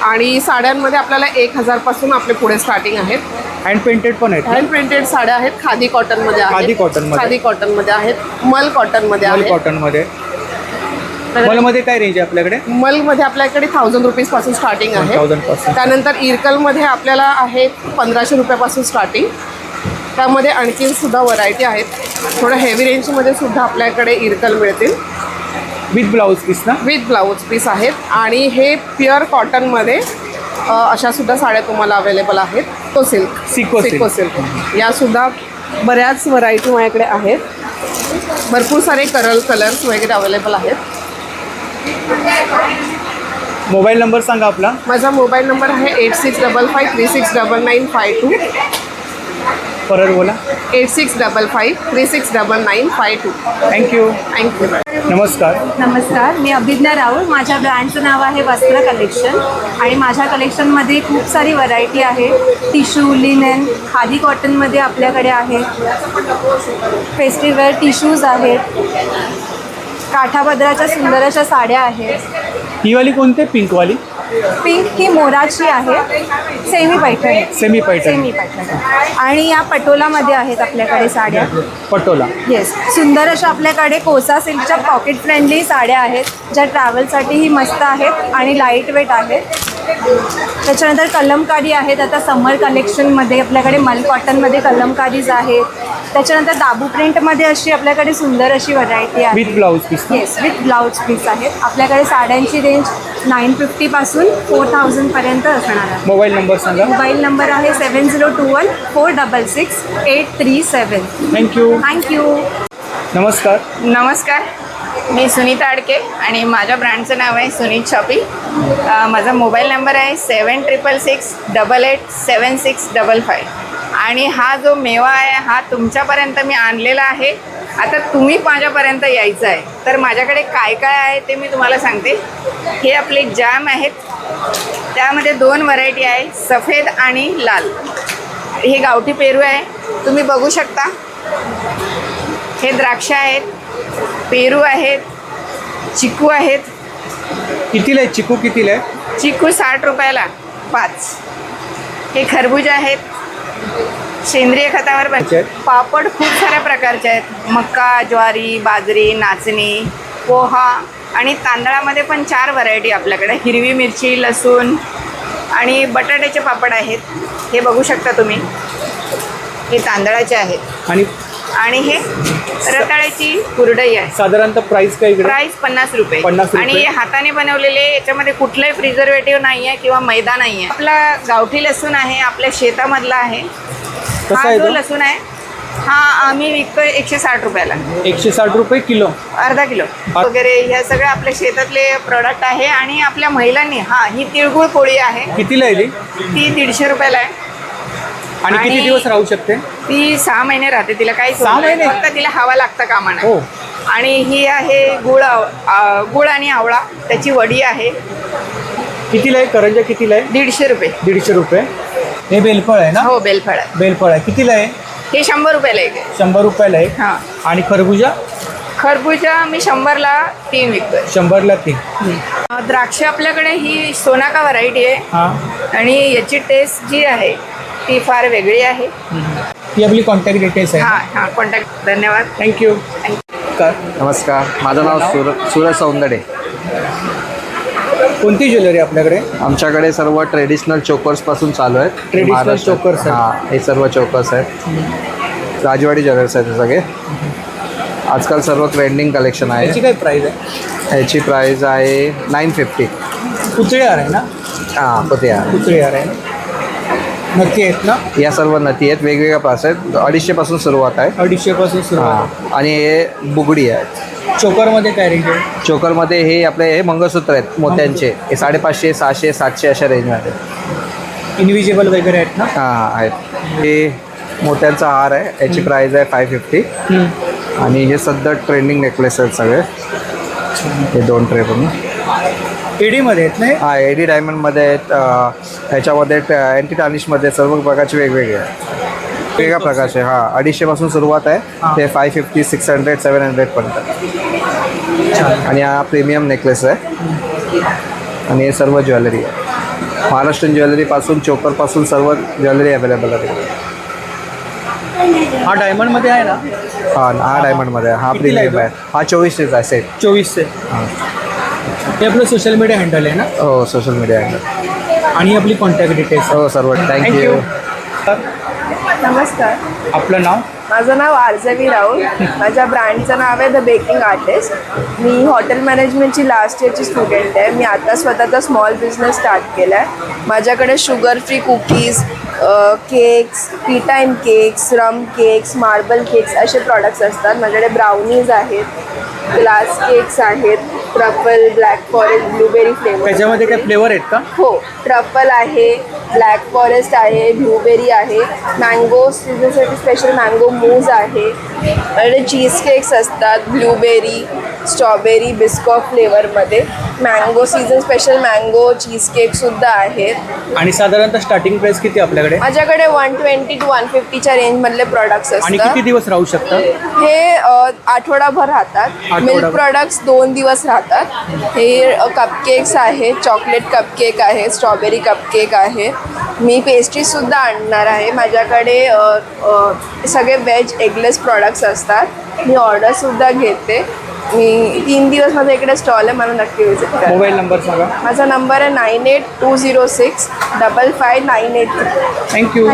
Speaker 12: आणि साड्यांमध्ये आपल्याला 1000 पासून आपले पुढे स्टार्टिंग आहेत.
Speaker 4: हँड पेंटेड पण आहेत.
Speaker 12: हँड प्रिंटेड साड्या आहेत, खादी कॉटनमध्ये आहेत, खादी कॉटनमध्ये आहेत, मल कॉटनमध्ये आहेत.
Speaker 4: कॉटनमध्ये मलमध्ये काय रेंज आहे आपल्याकडे?
Speaker 12: मलमध्ये आपल्याकडे 1000 रुपीजपासून स्टार्टिंग आहे.
Speaker 4: 1000 पासून.
Speaker 12: त्यानंतर इरकलमध्ये आपल्याला आहे 1500 रुपयापासून स्टार्टिंग. त्यामध्ये आणखीन सुद्धा व्हरायटी आहेत. थोडं हेवी रेंजमध्ये सुद्धा आपल्याकडे इरकल मिळतील.
Speaker 4: विथ ब्लाऊज पीस ना?
Speaker 12: विथ ब्लाऊज पीस आहेत. आणि हे प्युअर कॉटनमध्ये अशा सुद्धा साड्या तुम्हाला अवेलेबल आहेत. तो सिको सिल्क यासुद्धा बऱ्याच व्हरायटी माझ्याकडे आहेत. भरपूर सारे कलर्स वगैरे अवेलेबल आहेत.
Speaker 2: मोबाईल नंबर सांगा आपला.
Speaker 12: माझा मोबाईल नंबर आहे 8655369952.
Speaker 2: परत बोला.
Speaker 12: 8655369952.
Speaker 2: थँक्यू.
Speaker 12: थँक्यू.
Speaker 2: नमस्कार.
Speaker 6: नमस्कार, मी अभिज्ञा राहुल. माझ्या ब्रँडचं नाव आहे वस्त्र कलेक्शन आणि माझ्या कलेक्शनमध्ये खूप सारी व्हरायटी आहे. टिश्यू, लिनेन, खादी कॉटनमध्ये आपल्याकडे आहे. फेस्टिवल टिश्यूज आहेत. काठापदराच्या सुंदर अशा साड्या आहेत.
Speaker 2: ही वाली कोणती? पिंकवाली.
Speaker 6: पिंक ही मोराची आहे. Semi Paithani.
Speaker 2: Semi Paithani.
Speaker 6: Semi Paithani. आणि या पटोलामध्ये आहेत आपल्याकडे साड्या.
Speaker 2: पटोला.
Speaker 6: येस, सुंदर अशा आपल्याकडे कोसा सिल्कच्या पॉकेट फ्रेंडली साड्या आहेत, ज्या ट्रॅव्हलसाठीही मस्त आहेत आणि लाईट वेट आहेत. त्याच्यानंतर कलमकारी आहेत. आता समर कलेक्शनमध्ये आपल्याकडे मल कॉटनमध्ये कलमकारीज आहेत. त्याच्यानंतर दाबू प्रिंटमध्ये अशी आपल्याकडे सुंदर अशी व्हरायटी आहे.
Speaker 2: With blouse piece.
Speaker 6: Yes, with blouse piece आहेत. आपल्याकडे साड्यांची रेंज 950 पासून 4000 पर्यंत असणार आहे.
Speaker 2: मोबाईल नंबर सांगा.
Speaker 6: मोबाईल नंबर आहे 7021466837.
Speaker 2: थँक्यू.
Speaker 6: थँक्यू.
Speaker 2: नमस्कार.
Speaker 5: नमस्कार, मी सुनीता आडके आणि माझ्या ब्रँडचं नाव आहे सुनीत शॉपिंग. माझा मोबाईल नंबर आहे 7666887655. आणि हा जो मेवा आहे हा तुमच्यापर्यंत मी आणलेला आहे. आता तुम्ही माझ्यापर्यंत यायचं आहे. तर माझ्याकडे काय काय आहे ते मी तुम्हाला सांगते. हे आपले जॅम आहेत. त्यामध्ये 2 व्हरायटी आहे, सफेद आणि लाल. हे गावठी पेरू आहे, तुम्ही बघू शकता. हे द्राक्ष आहेत, पेरू आहेत, चिकू आहेत.
Speaker 2: कितीला आहे चिकू? कितीला आहे
Speaker 5: चिकू? 60 रुपयाला 5. हे खरबूज आहेत, सेंद्रिय खतावर बनते. पापड खूप साऱ्या प्रकारचे आहेत. मका, ज्वारी, बाजरी, नाचणी, पोहा आणि तांदळामध्ये पण 4 व्हरायटी आपल्याकडे. हिरवी मिरची, लसूण आणि बटाट्याचे पापड आहेत. हे बघू शकता तुम्ही. हे तांदळाचे आहेत. आणि हे रताळ्याची कुरडई आहे.
Speaker 2: साधारणतः प्राइस काय?
Speaker 5: प्राइस 50 रुपये.
Speaker 2: 50 रुपये.
Speaker 5: आणि हे हाताने बनवलेले, याच्यामध्ये कुठलंही प्रिझर्वेटिव्ह नाही आहे किंवा मैदा नाही आहे. आपला गावठी लसूण आहे, आपल्या शेतामधला आहे. हा जो लसूण आहे हा आम्ही विकतो 160 रुपयाला.
Speaker 2: 160 रुपये किलो.
Speaker 5: अर्धा किलो वगैरे ह्या सगळं आपल्या शेतातले प्रोडक्ट आहे. आणि आपल्या महिलांनी ही तिळगुळ पोळी आहे.
Speaker 2: कितीला आहे
Speaker 5: ती 150 रुपयाला आहे.
Speaker 2: आणि किती दिवस राहू शकते?
Speaker 5: ती 6 महिने राहते. तिला काही
Speaker 2: 6 महिने?
Speaker 5: फक्त तिला हवा लागतं कामा नाही.
Speaker 2: हो.
Speaker 5: आणि ही आहे गुळ आणि आवळा, त्याची वडी आहे.
Speaker 2: कितीला आहे करंजा? कितीला आहे?
Speaker 5: 150 रुपये.
Speaker 2: 150 रुपये. हे बेलफळ आहे ना?
Speaker 5: हो, बेलफळ आहे.
Speaker 2: बेलफळ आहे. कितीला आहे?
Speaker 5: हे 100 रुपयाला आहे.
Speaker 2: 100 रुपयाला आहे.
Speaker 5: हां.
Speaker 2: आणि खरबुजा?
Speaker 5: खरबूजा मी 100ला 3 विकतोय.
Speaker 2: 100ला 3.
Speaker 5: द्राक्ष आपल्याकडे ही सोनाका व्हरायटी आहे.
Speaker 2: हां.
Speaker 5: आणि याची टेस्ट जी आहे ती फार वेगळी आहे.
Speaker 2: ही आपली कॉन्टॅक्ट डिटेल्स आहे.
Speaker 5: हां, कॉन्टॅक्ट. धन्यवाद.
Speaker 2: थँक्यू.
Speaker 13: नमस्कार, माझं नाव सूरज सौंदडे.
Speaker 2: कोणती ज्वेलरी आपल्याकडे?
Speaker 13: आमच्याकडे सर्व ट्रेडिशनल चोकर्सपासून चालू आहेत.
Speaker 2: Traditional chokers?
Speaker 13: हां, हे सर्व चोकर्स आहेत. राजवाडी ज्वेलर्स आहेत हे सगळे. आजकाल सर्व ट्रेंडिंग कलेक्शन आहे.
Speaker 2: याची काय प्राईस आहे?
Speaker 13: याची प्राईस आहे 950.
Speaker 2: पुतळे हार आहे ना?
Speaker 13: हां,
Speaker 2: पुतळे हार आहे ना? नक्की आहेत ना?
Speaker 13: या सर्व नथी आहेत. वेगवेगळ्या प्राईस आहेत. 250 पासून सुरुवात आहे.
Speaker 2: 250 पासून सुरुवात.
Speaker 13: हां, आणि हे बुगडी आहेत.
Speaker 2: चोकरमध्ये काय रेंज आहे?
Speaker 13: चोकरमध्ये हे आपले हे मंगळसूत्र आहेत मोत्यांचे. हे 550, 600, 700 अशा रेंजमध्ये.
Speaker 2: इनविजिबल वगैरे आहेत ना?
Speaker 13: हां, आहेत. हे मोत्यांचा हार आहे. याची प्राईस आहे 550. आणि हे सध्या ट्रेंडिंग नेकलेस आहेत सगळे. हे 2 ट्रे पण
Speaker 2: एडीमध्ये आहेत ना?
Speaker 13: हां, एडी डायमंडमध्ये आहेत. ह्याच्यामध्ये अँटी टार्निशमध्ये सर्व प्रकारचे वेगवेगळे आहेत. वेगळ्या प्रकारचे. हां, 250 पासून सुरुवात आहे. ते 550, 600, 700 पर्यंत. आणि हा प्रीमियम नेकलेस आहे. आणि हे सर्व ज्वेलरी आहे. महाराष्ट्रीयन ज्वेलरीपासून चोकरपासून सर्व ज्वेलरी अवेलेबल आहे.
Speaker 2: हा डायमंडमध्ये आहे ना?
Speaker 13: हा डायमंडमध्ये आहे. हा प्रीमियम आहे. हा 2400 आहे सेट.
Speaker 2: 2400.
Speaker 13: हां.
Speaker 2: हे आपलं सोशल मीडिया हँडल आहे ना?
Speaker 13: हो, सोशल मीडिया हँडल.
Speaker 2: आणि आपली कॉन्टॅक्ट डिटेल्स?
Speaker 13: हो, सर्व. थँक्यू.
Speaker 5: नमस्कार,
Speaker 2: आपलं नाव?
Speaker 5: माझं नाव आरजवी राहुल. माझ्या ब्रँडचं नाव आहे द बेकिंग आर्टिस्ट. मी हॉटेल मॅनेजमेंटची लास्ट इयरची स्टुडंट आहे. मी आता स्वतःचा स्मॉल बिझनेस स्टार्ट केला आहे. माझ्याकडे sugar free cookies, cakes, tea time cakes, rum cakes, marble cakes असे प्रॉडक्ट्स असतात. माझ्याकडे ब्राउनीज आहेत, ग्लास केक्स आहेत, truffle, black forest, blueberry flavour.
Speaker 2: त्याच्यामध्ये काय फ्लेवर आहेत का?
Speaker 5: हो, ट्रफल आहे, ब्लॅक फॉरेस्ट आहे, ब्लूबेरी आहे, मँगो सीझनसाठी स्पेशल मँगो मूज आहे आणि चीज केक्स असतात ब्लूबेरी, स्ट्रॉबेरी, बिस्कॉट फ्लेवरमध्ये. Mango season special mango cheese केकसुद्धा आहेत.
Speaker 2: आणि साधारणतः स्टार्टिंग प्राइस किती आपल्याकडे?
Speaker 5: माझ्याकडे 120 to 150च्या रेंजमधले प्रॉडक्ट्स
Speaker 2: आणि
Speaker 5: असतात.
Speaker 2: किती दिवस राहू शकतात?
Speaker 5: हे आठवडाभर राहतात. मिल्क प्रॉडक्ट्स 2 दिवस राहतात. हे कपकेक्स आहे, चॉकलेट कपकेक आहे, स्ट्रॉबेरी कपकेक आहे. मी पेस्ट्रीसुद्धा आणणार आहे. माझ्याकडे सगळे व्हेज एगलेस प्रॉडक्ट्स असतात. मी ऑर्डरसुद्धा घेते. मी 3 दिवस माझा इकडे स्टॉल आहे, मला नक्की विजिट करा.
Speaker 2: मोबाईल नंबर सांगा.
Speaker 5: माझा नंबर आहे 9820655983.
Speaker 2: थँक्यू.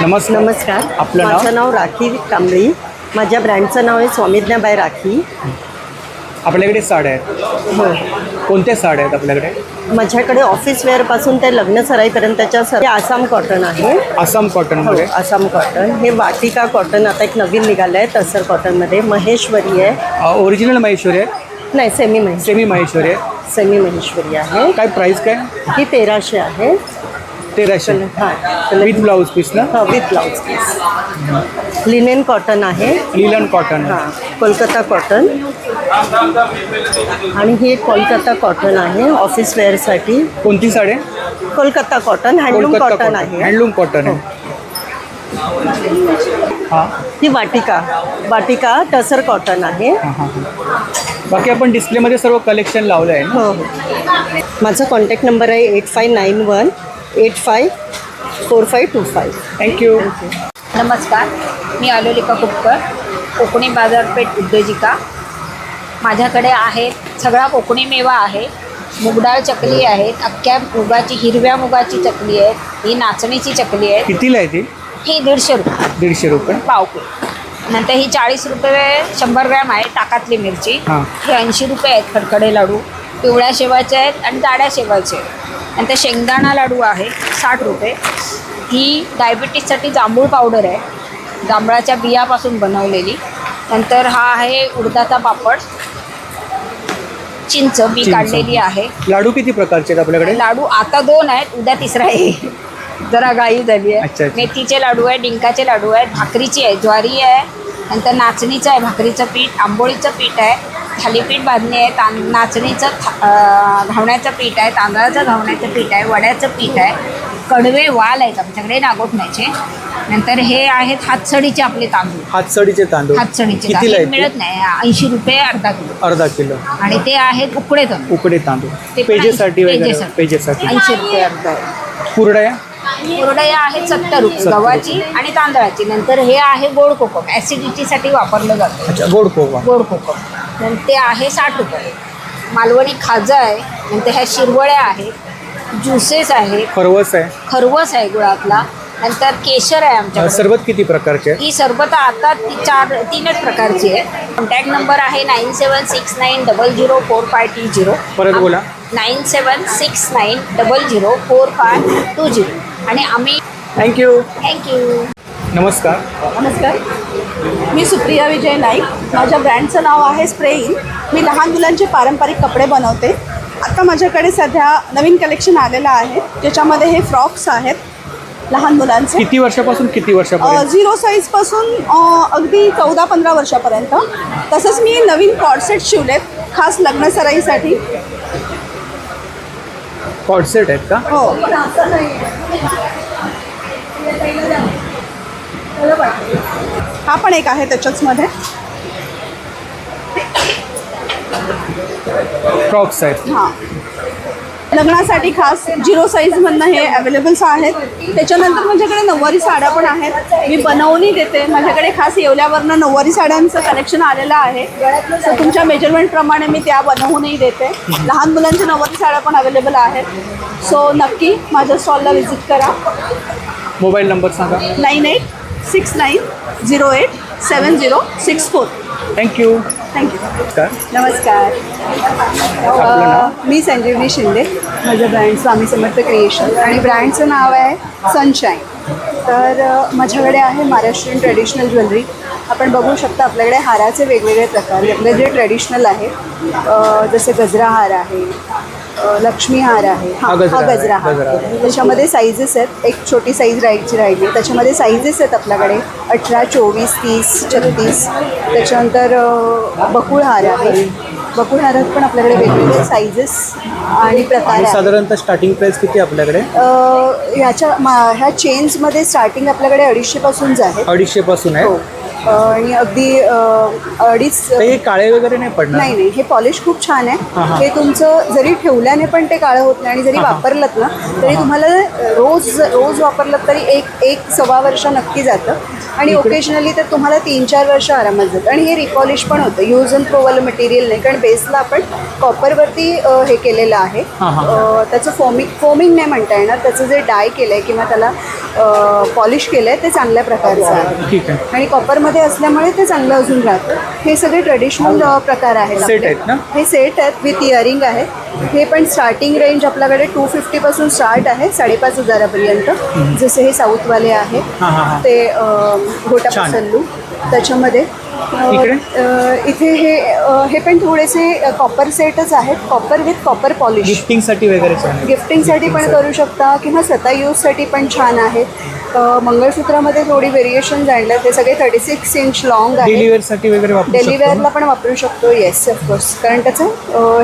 Speaker 2: नमस्कार.
Speaker 14: नमस्कार.
Speaker 2: आपलं नाव?
Speaker 14: माझं नाव राखी कांबळी. माझ्या ब्रँडचं नाव आहे स्वामीज्ञाबाई राखी.
Speaker 2: आपल्याकडे साड्या आहेत.
Speaker 14: हो.
Speaker 2: कोणत्या साड्या आहेत आपल्याकडे?
Speaker 14: माझ्याकडे ऑफिस वेअरपासून ते लग्न सराईपर्यंतच्या हे आसाम कॉटन आहे.
Speaker 2: आसाम कॉटनमध्ये?
Speaker 14: हो, आसाम कॉटन. हे वाटिका कॉटन आता एक नवीन निघालं आहे तसर कॉटनमध्ये. महेश्वरी आहे.
Speaker 2: ओरिजिनल महेश्वरी आहे?
Speaker 14: नाही, सेमी महेश्वरी आहे. सेमी महेश्वरी आहे.
Speaker 2: काय प्राईस काय?
Speaker 14: ही 1300 आहे.
Speaker 2: 1300?
Speaker 14: हां,
Speaker 2: विथ ब्लाऊज पीस ना?
Speaker 14: हां, with blouse piece. Linen cotton आहे.
Speaker 2: Linen cotton.
Speaker 14: हां, कोलकाता कॉटन. आणि ही एक कोलकाता कॉटन आहे ऑफिस वेअरसाठी.
Speaker 2: कोणती sari?
Speaker 14: Kolkata cotton, handloom cotton आहे.
Speaker 2: हँडलूम कॉटन आहे. हां,
Speaker 14: ही वाटिका टसर कॉटन आहे.
Speaker 2: बाकी आपण डिस्प्लेमध्ये सर्व कलेक्शन लावलं आहे.
Speaker 14: हो हो. माझा कॉन्टॅक्ट नंबर आहे 8591854525.
Speaker 2: थँक्यू.
Speaker 15: नमस्कार, मी अलोलिका कुपकर, कोकणी बाजारपेठ उद्योजिका. माझ्याकडे आहेत सगळा कोकणी मेवा आहे. मुगडाळ चकली आहेत, अख्ख्या मुगाची, हिरव्या मुगाची चकली आहे. ही नाचणीची चकली आहे.
Speaker 2: कितीला आहे ती?
Speaker 15: ही 150 रुपये.
Speaker 2: 150 रुपये
Speaker 15: पाव किलो. नंतर ही 40 रुपये 100 ग्रॅम आहे टाकातली मिरची.
Speaker 2: हां.
Speaker 15: हे 80 रुपये आहेत खडखडे लाडू. पिवळ्या शेवाचे आहेत आणि जाड्या शेवाचे आहेत. नंतर शेंगदाणा लाडू आहे 60 रुपये. ही डायबिटीजसाठी जांभूळ पावडर आहे, जांभळाच्या बियापासून बनवलेली. नंतर हा आहे उडदाचा पापड, चिंच बी काढलेली आहे.
Speaker 2: लाडू किती प्रकारचे आहेत आपल्याकडे?
Speaker 15: लाडू आता 2 आहेत, उद्या 3रा आहे. जरा घाई झाली आहे.
Speaker 2: अच्छा.
Speaker 15: मेथीचे लाडू आहे, डिंकाचे लाडू आहेत, भाकरीची आहे, ज्वारी आहे, नंतर नाचणीचं आहे, भाकरीचं पीठ, आंबोळीचं पीठ आहे, थालीपीठ बांधणी आहे, नाचणीचं घावण्याचं पीठ आहे, तांदळाचं घावण्याचं पीठ आहे, वड्याचं पीठ आहे, कडवे वाल आहेत आमच्याकडे नागोठण्याचे. नंतर हे आहेत हातसडीचे आपले तांदूळ.
Speaker 2: हातसडीचे तांदूळ
Speaker 15: हातसडीचे
Speaker 2: कितीला आहेत?
Speaker 15: मिळत नाही, 80 रुपये अर्धा किलो.
Speaker 2: अर्धा किलो.
Speaker 15: आणि ते आहेत उकडे तांदूळ.
Speaker 2: उकडे तांदूळ
Speaker 15: ते पण
Speaker 2: पेजेसाठी वगैरे?
Speaker 15: पेजेसाठी.
Speaker 2: पेजेसाठी
Speaker 15: 80 रुपये अर्धा.
Speaker 2: कुरडया?
Speaker 15: कुरडया आहेत 70 रुपये गव्हाची आणि तांदळाची. नंतर हे आहे गोड कोकम, ॲसिडिटीसाठी वापरलं जातं.
Speaker 2: अच्छा, गोड कोकम.
Speaker 15: गोड कोकम. नंतर ते आहे 60 रुपये. मालवणी खाजा आहे. नंतर ह्या शिरवळ्या आहेत, ज्युसेस आहे,
Speaker 2: खरवस आहे,
Speaker 15: खरवस आहे गुळातला. नंतर केशर आहे आमच्याकडे.
Speaker 2: सरबत किती प्रकारचे?
Speaker 15: ही सरबत आता 3च प्रकारची आहे. कॉन्टॅक्ट नंबर आहे 9769004520.
Speaker 2: परत बोला.
Speaker 15: 9769004520. आणि आम्ही
Speaker 2: थँक्यू.
Speaker 16: नमस्कार. मी सुप्रिया विजय नाईक. माझ्या ब्रँडचं नाव आहे स्प्रे इन. मी लहान मुलांचे पारंपरिक कपडे बनवते. आता माझ्याकडे सध्या नवीन कलेक्शन आलेलं आहे ज्याच्यामध्ये हे फ्रॉक्स आहेत लहान मुलांचे.
Speaker 2: किती वर्षापासून किती वर्षापर्यंत?
Speaker 16: 0 साईजपासून अगदी 14-15 वर्षापर्यंत. तसंच मी नवीन कॉर्डसेट शिवलेत खास लग्न सराईसाठी.
Speaker 2: कॉर्डसेट आहेत का?
Speaker 16: हो. हा पण एक आहे त्याच्याचमध्ये.
Speaker 2: फ्रॉक्स आहेत.
Speaker 16: हां, लग्नासाठी खास 0 साईजमधनं हे अवेलेबल्स आहेत. त्याच्यानंतर माझ्याकडे नऊवारी साड्या पण आहेत. मी बनवूनही देते. माझ्याकडे खास येवल्यावरनं नऊवारी साड्यांचं कलेक्शन आलेलं आहे. तर तुमच्या मेजरमेंटप्रमाणे मी त्या बनवूनही देते. लहान मुलांच्या नऊवारी साड्या पण अवेलेबल आहेत. सो नक्की माझ्या स्टॉलला व्हिजिट करा.
Speaker 2: मोबाईल नंबर सांगा.
Speaker 16: 9869087064.
Speaker 2: थँक्यू.
Speaker 16: थँक्यू. नमस्कार. मी संजीवनी शिंदे. माझं ब्रँड स्वामी समर्थ क्रिएशन आणि ब्रँडचं नाव आहे सनशाईन. तर माझ्याकडे आहे महाराष्ट्रीयन ट्रेडिशनल ज्वेलरी. आपण बघू शकता आपल्याकडे हाराचे वेगवेगळे प्रकार. आपले जे ट्रेडिशनल आहे जसे गजरा हार आहे, लक्ष्मी हार आहे, हा गजरा हार. त्याच्यामध्ये साईजेस आहेत. एक छोटी साईज राहिली. त्याच्यामध्ये साईजेस आहेत आपल्याकडे 18, 24, 30, 36. त्याच्यानंतर बकुळ हार आहे. बकुळ हारात पण आपल्याकडे वेगवेगळे साईजेस आणि प्रकार आहेत.
Speaker 4: साधारणतः स्टार्टिंग प्राइस किती आपल्याकडे?
Speaker 16: ह्या चेन्समध्ये स्टार्टिंग आपल्याकडे 250 पासूनच आहे.
Speaker 4: 250 पासून आहे.
Speaker 16: आणि अगदी 2.5.
Speaker 4: हे काळे वगैरे नाही पडणार?
Speaker 16: नाही, हे पॉलिश खूप छान आहे. हे तुमचं जरी ठेवल्याने पण ते काळं होत नाही आणि जरी वापरलं ना तरी तुम्हाला रोज वापरलं तरी एक 1.25 वर्ष नक्की जातं आणि ओकेजनली तर तुम्हाला 3-4 वर्ष आरामात जातं. आणि हे रिपॉलिश पण होतं. यूज अँड थ्रोवालं मटेरियल नाही, कारण बेसला आपण कॉपरवरती हे केलेलं आहे. त्याचं फोमिंग नाही म्हणता येणार. त्याचं जे डाय केलं आहे किंवा त्याला पॉलिश केलं आहे ते चांगल्या प्रकारचं आहे. आणि कॉपरमध्ये असल्यामुळे ते चांगलं अजून राहतं. हे सगळे ट्रेडिशनल प्रकार आहेत.
Speaker 4: सेट आहेत ना?
Speaker 16: हे सेट आहेत विथ इयरिंग आहेत. हे पण स्टार्टिंग रेंज आपल्याकडे 250 पासून स्टार्ट आहे 5,500 पर्यंत. जसे हे साऊथवाले आहे ते गोटा पसल्लू. त्याच्यामध्ये इथे हे पण थोडेसे कॉपर सेटच आहेत. Copper with copper polish.
Speaker 4: गिफ्टिंगसाठी वगैरे?
Speaker 16: गिफ्टिंगसाठी पण करू शकता किंवा स्वतः यूजसाठी पण छान आहेत. मंगळसूत्रामध्ये थोडी व्हेरिएशन आणलं. ते सगळे 36 इंच लॉंग आहे.
Speaker 4: डेलीवेअरसाठी वगैरे वापरू शकतो?
Speaker 16: डेलीवेअरला पण वापरू शकतो. Yes, of course. कारण त्याचं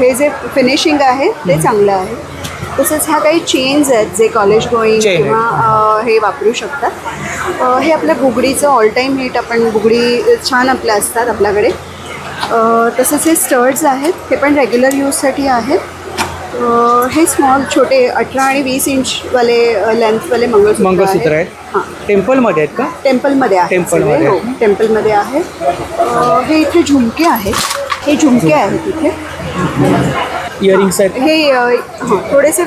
Speaker 16: हे जे फिनिशिंग आहे ते चांगलं आहे. तसंच ह्या काही चेन्स आहेत जे कॉलेज गोईंग किंवा हे वापरू शकतात. हे आपल्या बुगडीचं ऑल टाईम हिट. आपण बुगडी छान आपल्या असतात आपल्याकडे. तसंच हे स्टर्ड्स आहेत. हे पण रेग्युलर यूजसाठी आहेत. हे स्मॉल छोटे 18 आणि 20 इंचवाले लेंथवाले मंगळसूत्र आहेत. हां,
Speaker 4: टेम्पलमध्ये आहेत का?
Speaker 16: टेम्पलमध्ये आहे. टेम्पलमध्ये आहे. हे इथे झुमके आहेत. हे झुमके आहेत इथे.
Speaker 4: इयरिंग्स आहेत.
Speaker 16: हे थोडेसे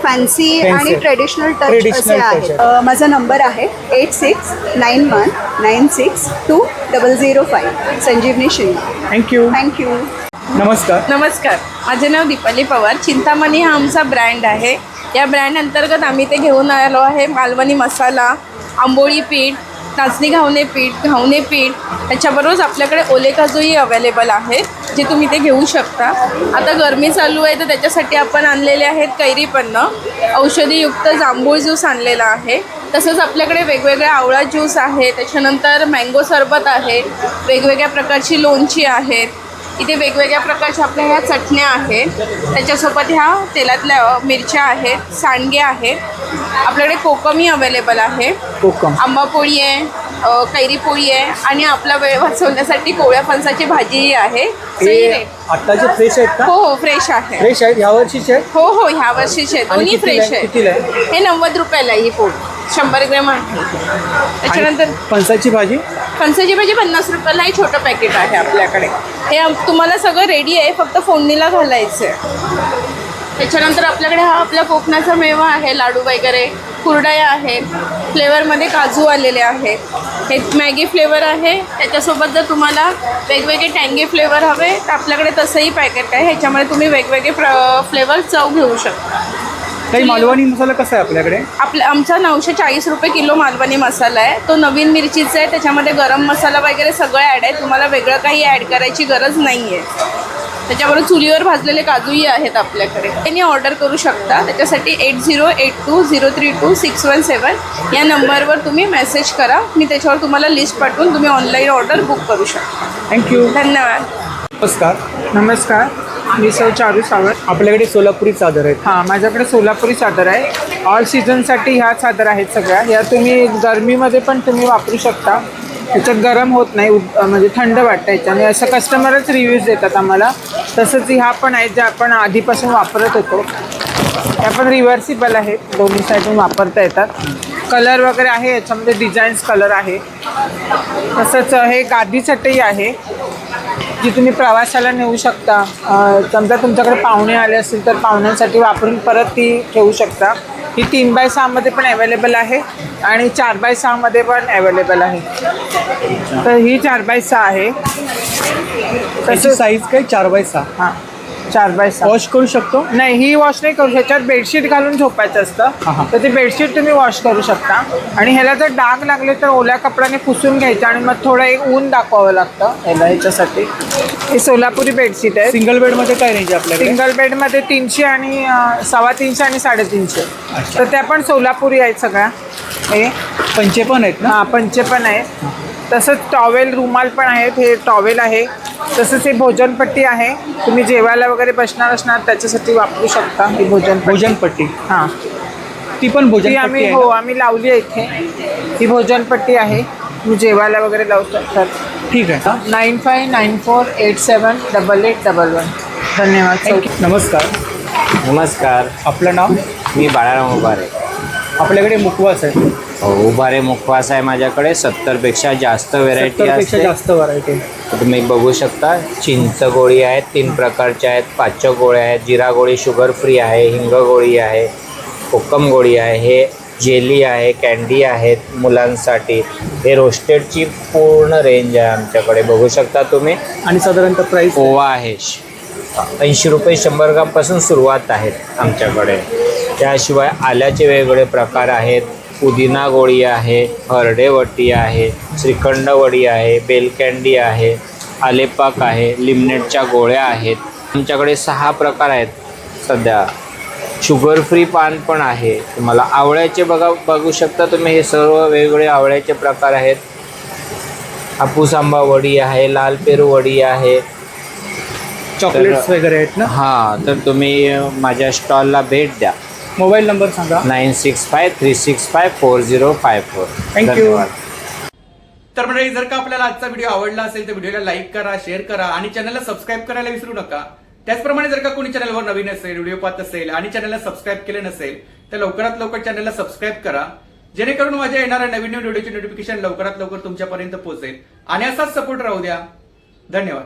Speaker 16: फॅन्सी आणि ट्रेडिशनल टच असे आहेत. माझा नंबर आहे 8691962005. संजीवनी शिंदे.
Speaker 4: थँक्यू.
Speaker 5: नमस्कार. माझे नाव दीपाली पवार. चिंतामणी हा आमचा ब्रँड आहे. या ब्रँड अंतर्गत आम्ही ते घेऊन आलो आहे मालवणी मसाला, आंबोळी पीठ, नाचणी घावणे पीठ. त्याच्याबरोबरच आपल्याकडे ओले काजूही अवेलेबल आहेत जे तुम्ही ते घेऊ शकता. आता गरमी चालू आहे तर त्याच्यासाठी आपण आणलेले आहेत कैरीपन्न, औषधीयुक्त जांभूळ ज्यूस आणलेला आहे. तसंच आपल्याकडे वेगवेगळ्या आवळा ज्यूस आहे. त्याच्यानंतर मँगो सरबत आहे. वेगवेगळ्या प्रकारची लोणची आहेत. इथे वेगवेगळ्या प्रकारच्या आपल्या ह्या चटण्या आहेत. त्याच्यासोबत ह्या तेलातल्या मिरच्या आहेत, सांडगे आहेत. आपल्याकडे कोकमही अवेलेबल आहे. आंबापोळी आहे, कैरी पोळी आहे आणि आपला वेळ वाचवण्यासाठी कोवळ्या फणसाची भाजीही आहे.
Speaker 4: आत्ताचे फ्रेश आहेत का?
Speaker 5: हो, फ्रेश आहे.
Speaker 4: फ्रेश आहेत? ह्या वर्षीचे आहेत?
Speaker 5: हो, ह्या वर्षीचे आहेत. दोन्ही फ्रेश आहेत. हे 90 रुपयाला आहे. ही पोळी 100 ग्रॅम आहे. त्याच्यानंतर
Speaker 4: फणसाची भाजी
Speaker 5: 50 रुपयाला हे छोटं पॅकेट आहे आपल्याकडे. हे तुम्हाला सगळं रेडी आहे, फक्त फोडणीला घालायचं आहे. त्याच्यानंतर आपल्याकडे हा आपला कोकणाचा मेवा आहे. लाडू वगैरे, कुरडया आहेत. फ्लेवरमध्ये काजू आलेले आहेत. हे मॅगी फ्लेवर आहे. त्याच्यासोबत जर तुम्हाला वेगवेगळे टँगी फ्लेवर हवे तर आपल्याकडे तसंही पॅकेट आहे. ह्याच्यामध्ये तुम्ही वेगवेगळे फ्लेवर चव घेऊ शकता.
Speaker 4: काही मालवणी मसाला कसा आहे आपल्याकडे?
Speaker 5: आमचा 940 रुपये किलो मालवणी मसाला आहे. तो नवीन मिरचीचा आहे. त्याच्यामध्ये गरम मसाला वगैरे सगळं ॲड आहे. तुम्हाला वेगळं काही ॲड करायची गरज नाही आहे. त्याच्याबरोबर चुलीवर भाजलेले काजूही आहेत आपल्याकडे. त्यांनी ऑर्डर करू शकता. त्याच्यासाठी 8082032617 या नंबरवर तुम्ही मेसेज करा. मी त्याच्यावर तुम्हाला लिस्ट पाठवून तुम्ही ऑनलाईन ऑर्डर बुक करू शकता.
Speaker 4: थँक्यू.
Speaker 5: धन्यवाद.
Speaker 17: नमस्कार. मी सौ चारू सावंत.
Speaker 4: आपल्याकडे सोलापुरी चादर आहेत?
Speaker 17: हां, माझ्याकडे सोलापुरी चादर आहे. ऑल सीझनसाठी ह्या चादर आहेत सगळ्या. या तुम्ही गरमीमध्ये पण तुम्ही वापरू शकता. त्याच्यात गरम होत नाही, म्हणजे थंड वाटतं याच्याने. असं कस्टमरच रिव्ह्यूज देतात आम्हाला. तसंच ह्या पण आहेत ज्या आपण आधीपासून वापरत होतो. त्या पण रिव्हर्सिबल आहेत, दोन्ही साईडून वापरता येतात. कलर वगैरे आहे याच्यामध्ये, डिझाईन्स कलर आहे. तसंच हे गादी चटई आहे जी तुम्ही प्रवासाला नेऊ शकता. समजा तुमच्याकडे पाहुणे आले असतील तर पाहुण्यांसाठी वापरून परत ती ठेवू शकता. ही 3x6 मध्ये पण अवेलेबल आहे आणि 4x6 मध्ये पण अवेलेबल आहे. तर ही 4x6 आहे.
Speaker 4: त्याची साईज काय 4x6?
Speaker 17: हां 4x6.
Speaker 4: वॉश करू शकतो?
Speaker 17: नाही, ही वॉश नाही करू. ह्याच्यात बेडशीट घालून झोपायचं असतं, तर ती बेडशीट तुम्ही वॉश करू शकता. आणि ह्याला जर डाग लागले तर ओल्या कपड्याने पुसून घ्यायचं आणि मग थोडं एक ऊन दाखवावं लागतं ह्याच्यासाठी. ही सोलापुरी बेडशीट आहे.
Speaker 4: सिंगल बेडमध्ये काय रेंज आहे आपल्याकडे?
Speaker 17: सिंगल बेडमध्ये 300 आणि 350 आणि 350. तर त्या पण सोलापुरी आहेत सगळ्या. हे
Speaker 4: पंचे पण आहेत ना?
Speaker 17: हां, पंचे पण आहेत. तसंच टॉवेल रुमाल पण आहेत. हे टॉवेल आहे. तसंच हे भोजनपट्टी आहे. तुम्ही जेवायला वगैरे बसणार असणार त्याच्यासाठी वापरू शकता ही
Speaker 4: भोजनपट्टी.
Speaker 17: हां,
Speaker 4: ती पण भोजनपट्टी
Speaker 17: आम्ही
Speaker 4: आहे
Speaker 17: हो
Speaker 4: ना?
Speaker 17: आम्ही लावली आहे इथे. ही भोजनपट्टी आहे. तुम्ही जेवायला वगैरे लावू शकतात.
Speaker 4: ठीक आहे.
Speaker 17: 9594878811. धन्यवाद.
Speaker 4: नमस्कार.
Speaker 18: नमस्कार.
Speaker 4: आपलं नाव?
Speaker 18: मी बाळाराम उभारे.
Speaker 4: आपल्याकडे मुखवास आहे.
Speaker 18: उभारे मुखवास आहे माझ्याकडे. 70पेक्षा जास्त व्हेरायटी असते.
Speaker 4: जास्त व्हरायटी.
Speaker 18: तुम्ही बघू शकता. चिंच गोळी आहेत 3 प्रकारच्या आहेत. पाचक गोळ्या आहेत. जिरा गोळी शुगर फ्री आहे. हिंग गोळी आहे. कोकम गोळी आहे. हे जेली आहे. कॅन्डी आहेत मुलांसाठी. हे रोस्टेडची पूर्ण रेंज आहे आमच्याकडे. बघू शकता तुम्ही.
Speaker 4: आणि साधारणतः प्राईस?
Speaker 18: ओवा आहे 80 रुपये 100 ग्रामपासून सुरुवात आहेत आमच्याकडे. त्याशिवाय आल्याचे वेगवेगळे प्रकार आहेत. पुदिना गोळी आहे. हरडेवटी आहे. श्रीखंड वडी आहे. बेलकॅन्डी आहे. आलेपाक आहे. लिमनेटच्या गोळ्या आहेत. आमच्याकडे 6 प्रकार आहेत सध्या. शुगर फ्री पान पण आहे. तुम्हाला आवळ्याचे बघू शकता तुम्ही. हे सर्व वेगवेगळे आवळ्याचे प्रकार आहेत. हापूस आंबा वडी आहे. लाल पेरू वडी आहे.
Speaker 4: चॉकलेट्स वगैरे आहेत ना?
Speaker 18: हां, तर तुम्ही माझ्या स्टॉलला भेट द्या.
Speaker 4: मोबाईल नंबर सांगा.
Speaker 18: 9653654054.
Speaker 4: थँक्यू.
Speaker 2: तर मंडळी, जर का आपल्याला आजचा व्हिडिओ आवडला असेल तर व्हिडिओला लाईक करा, शेअर करा आणि चॅनलला सबस्क्राईब करायला विसरू नका. त्याचप्रमाणे जर का कोणी चॅनलवर नवीन असेल, व्हिडिओ पाहत असेल आणि चॅनलला सबस्क्राईब केले नसेल तर लवकरात लवकर चॅनलला सबस्क्राईब करा, जेणेकरून माझ्या येणाऱ्या नवीन व्हिडिओची नोटिफिकेशन लवकरात लवकर तुमच्यापर्यंत पोहोचेल. आणि असाच सपोर्ट राहू द्या. धन्यवाद.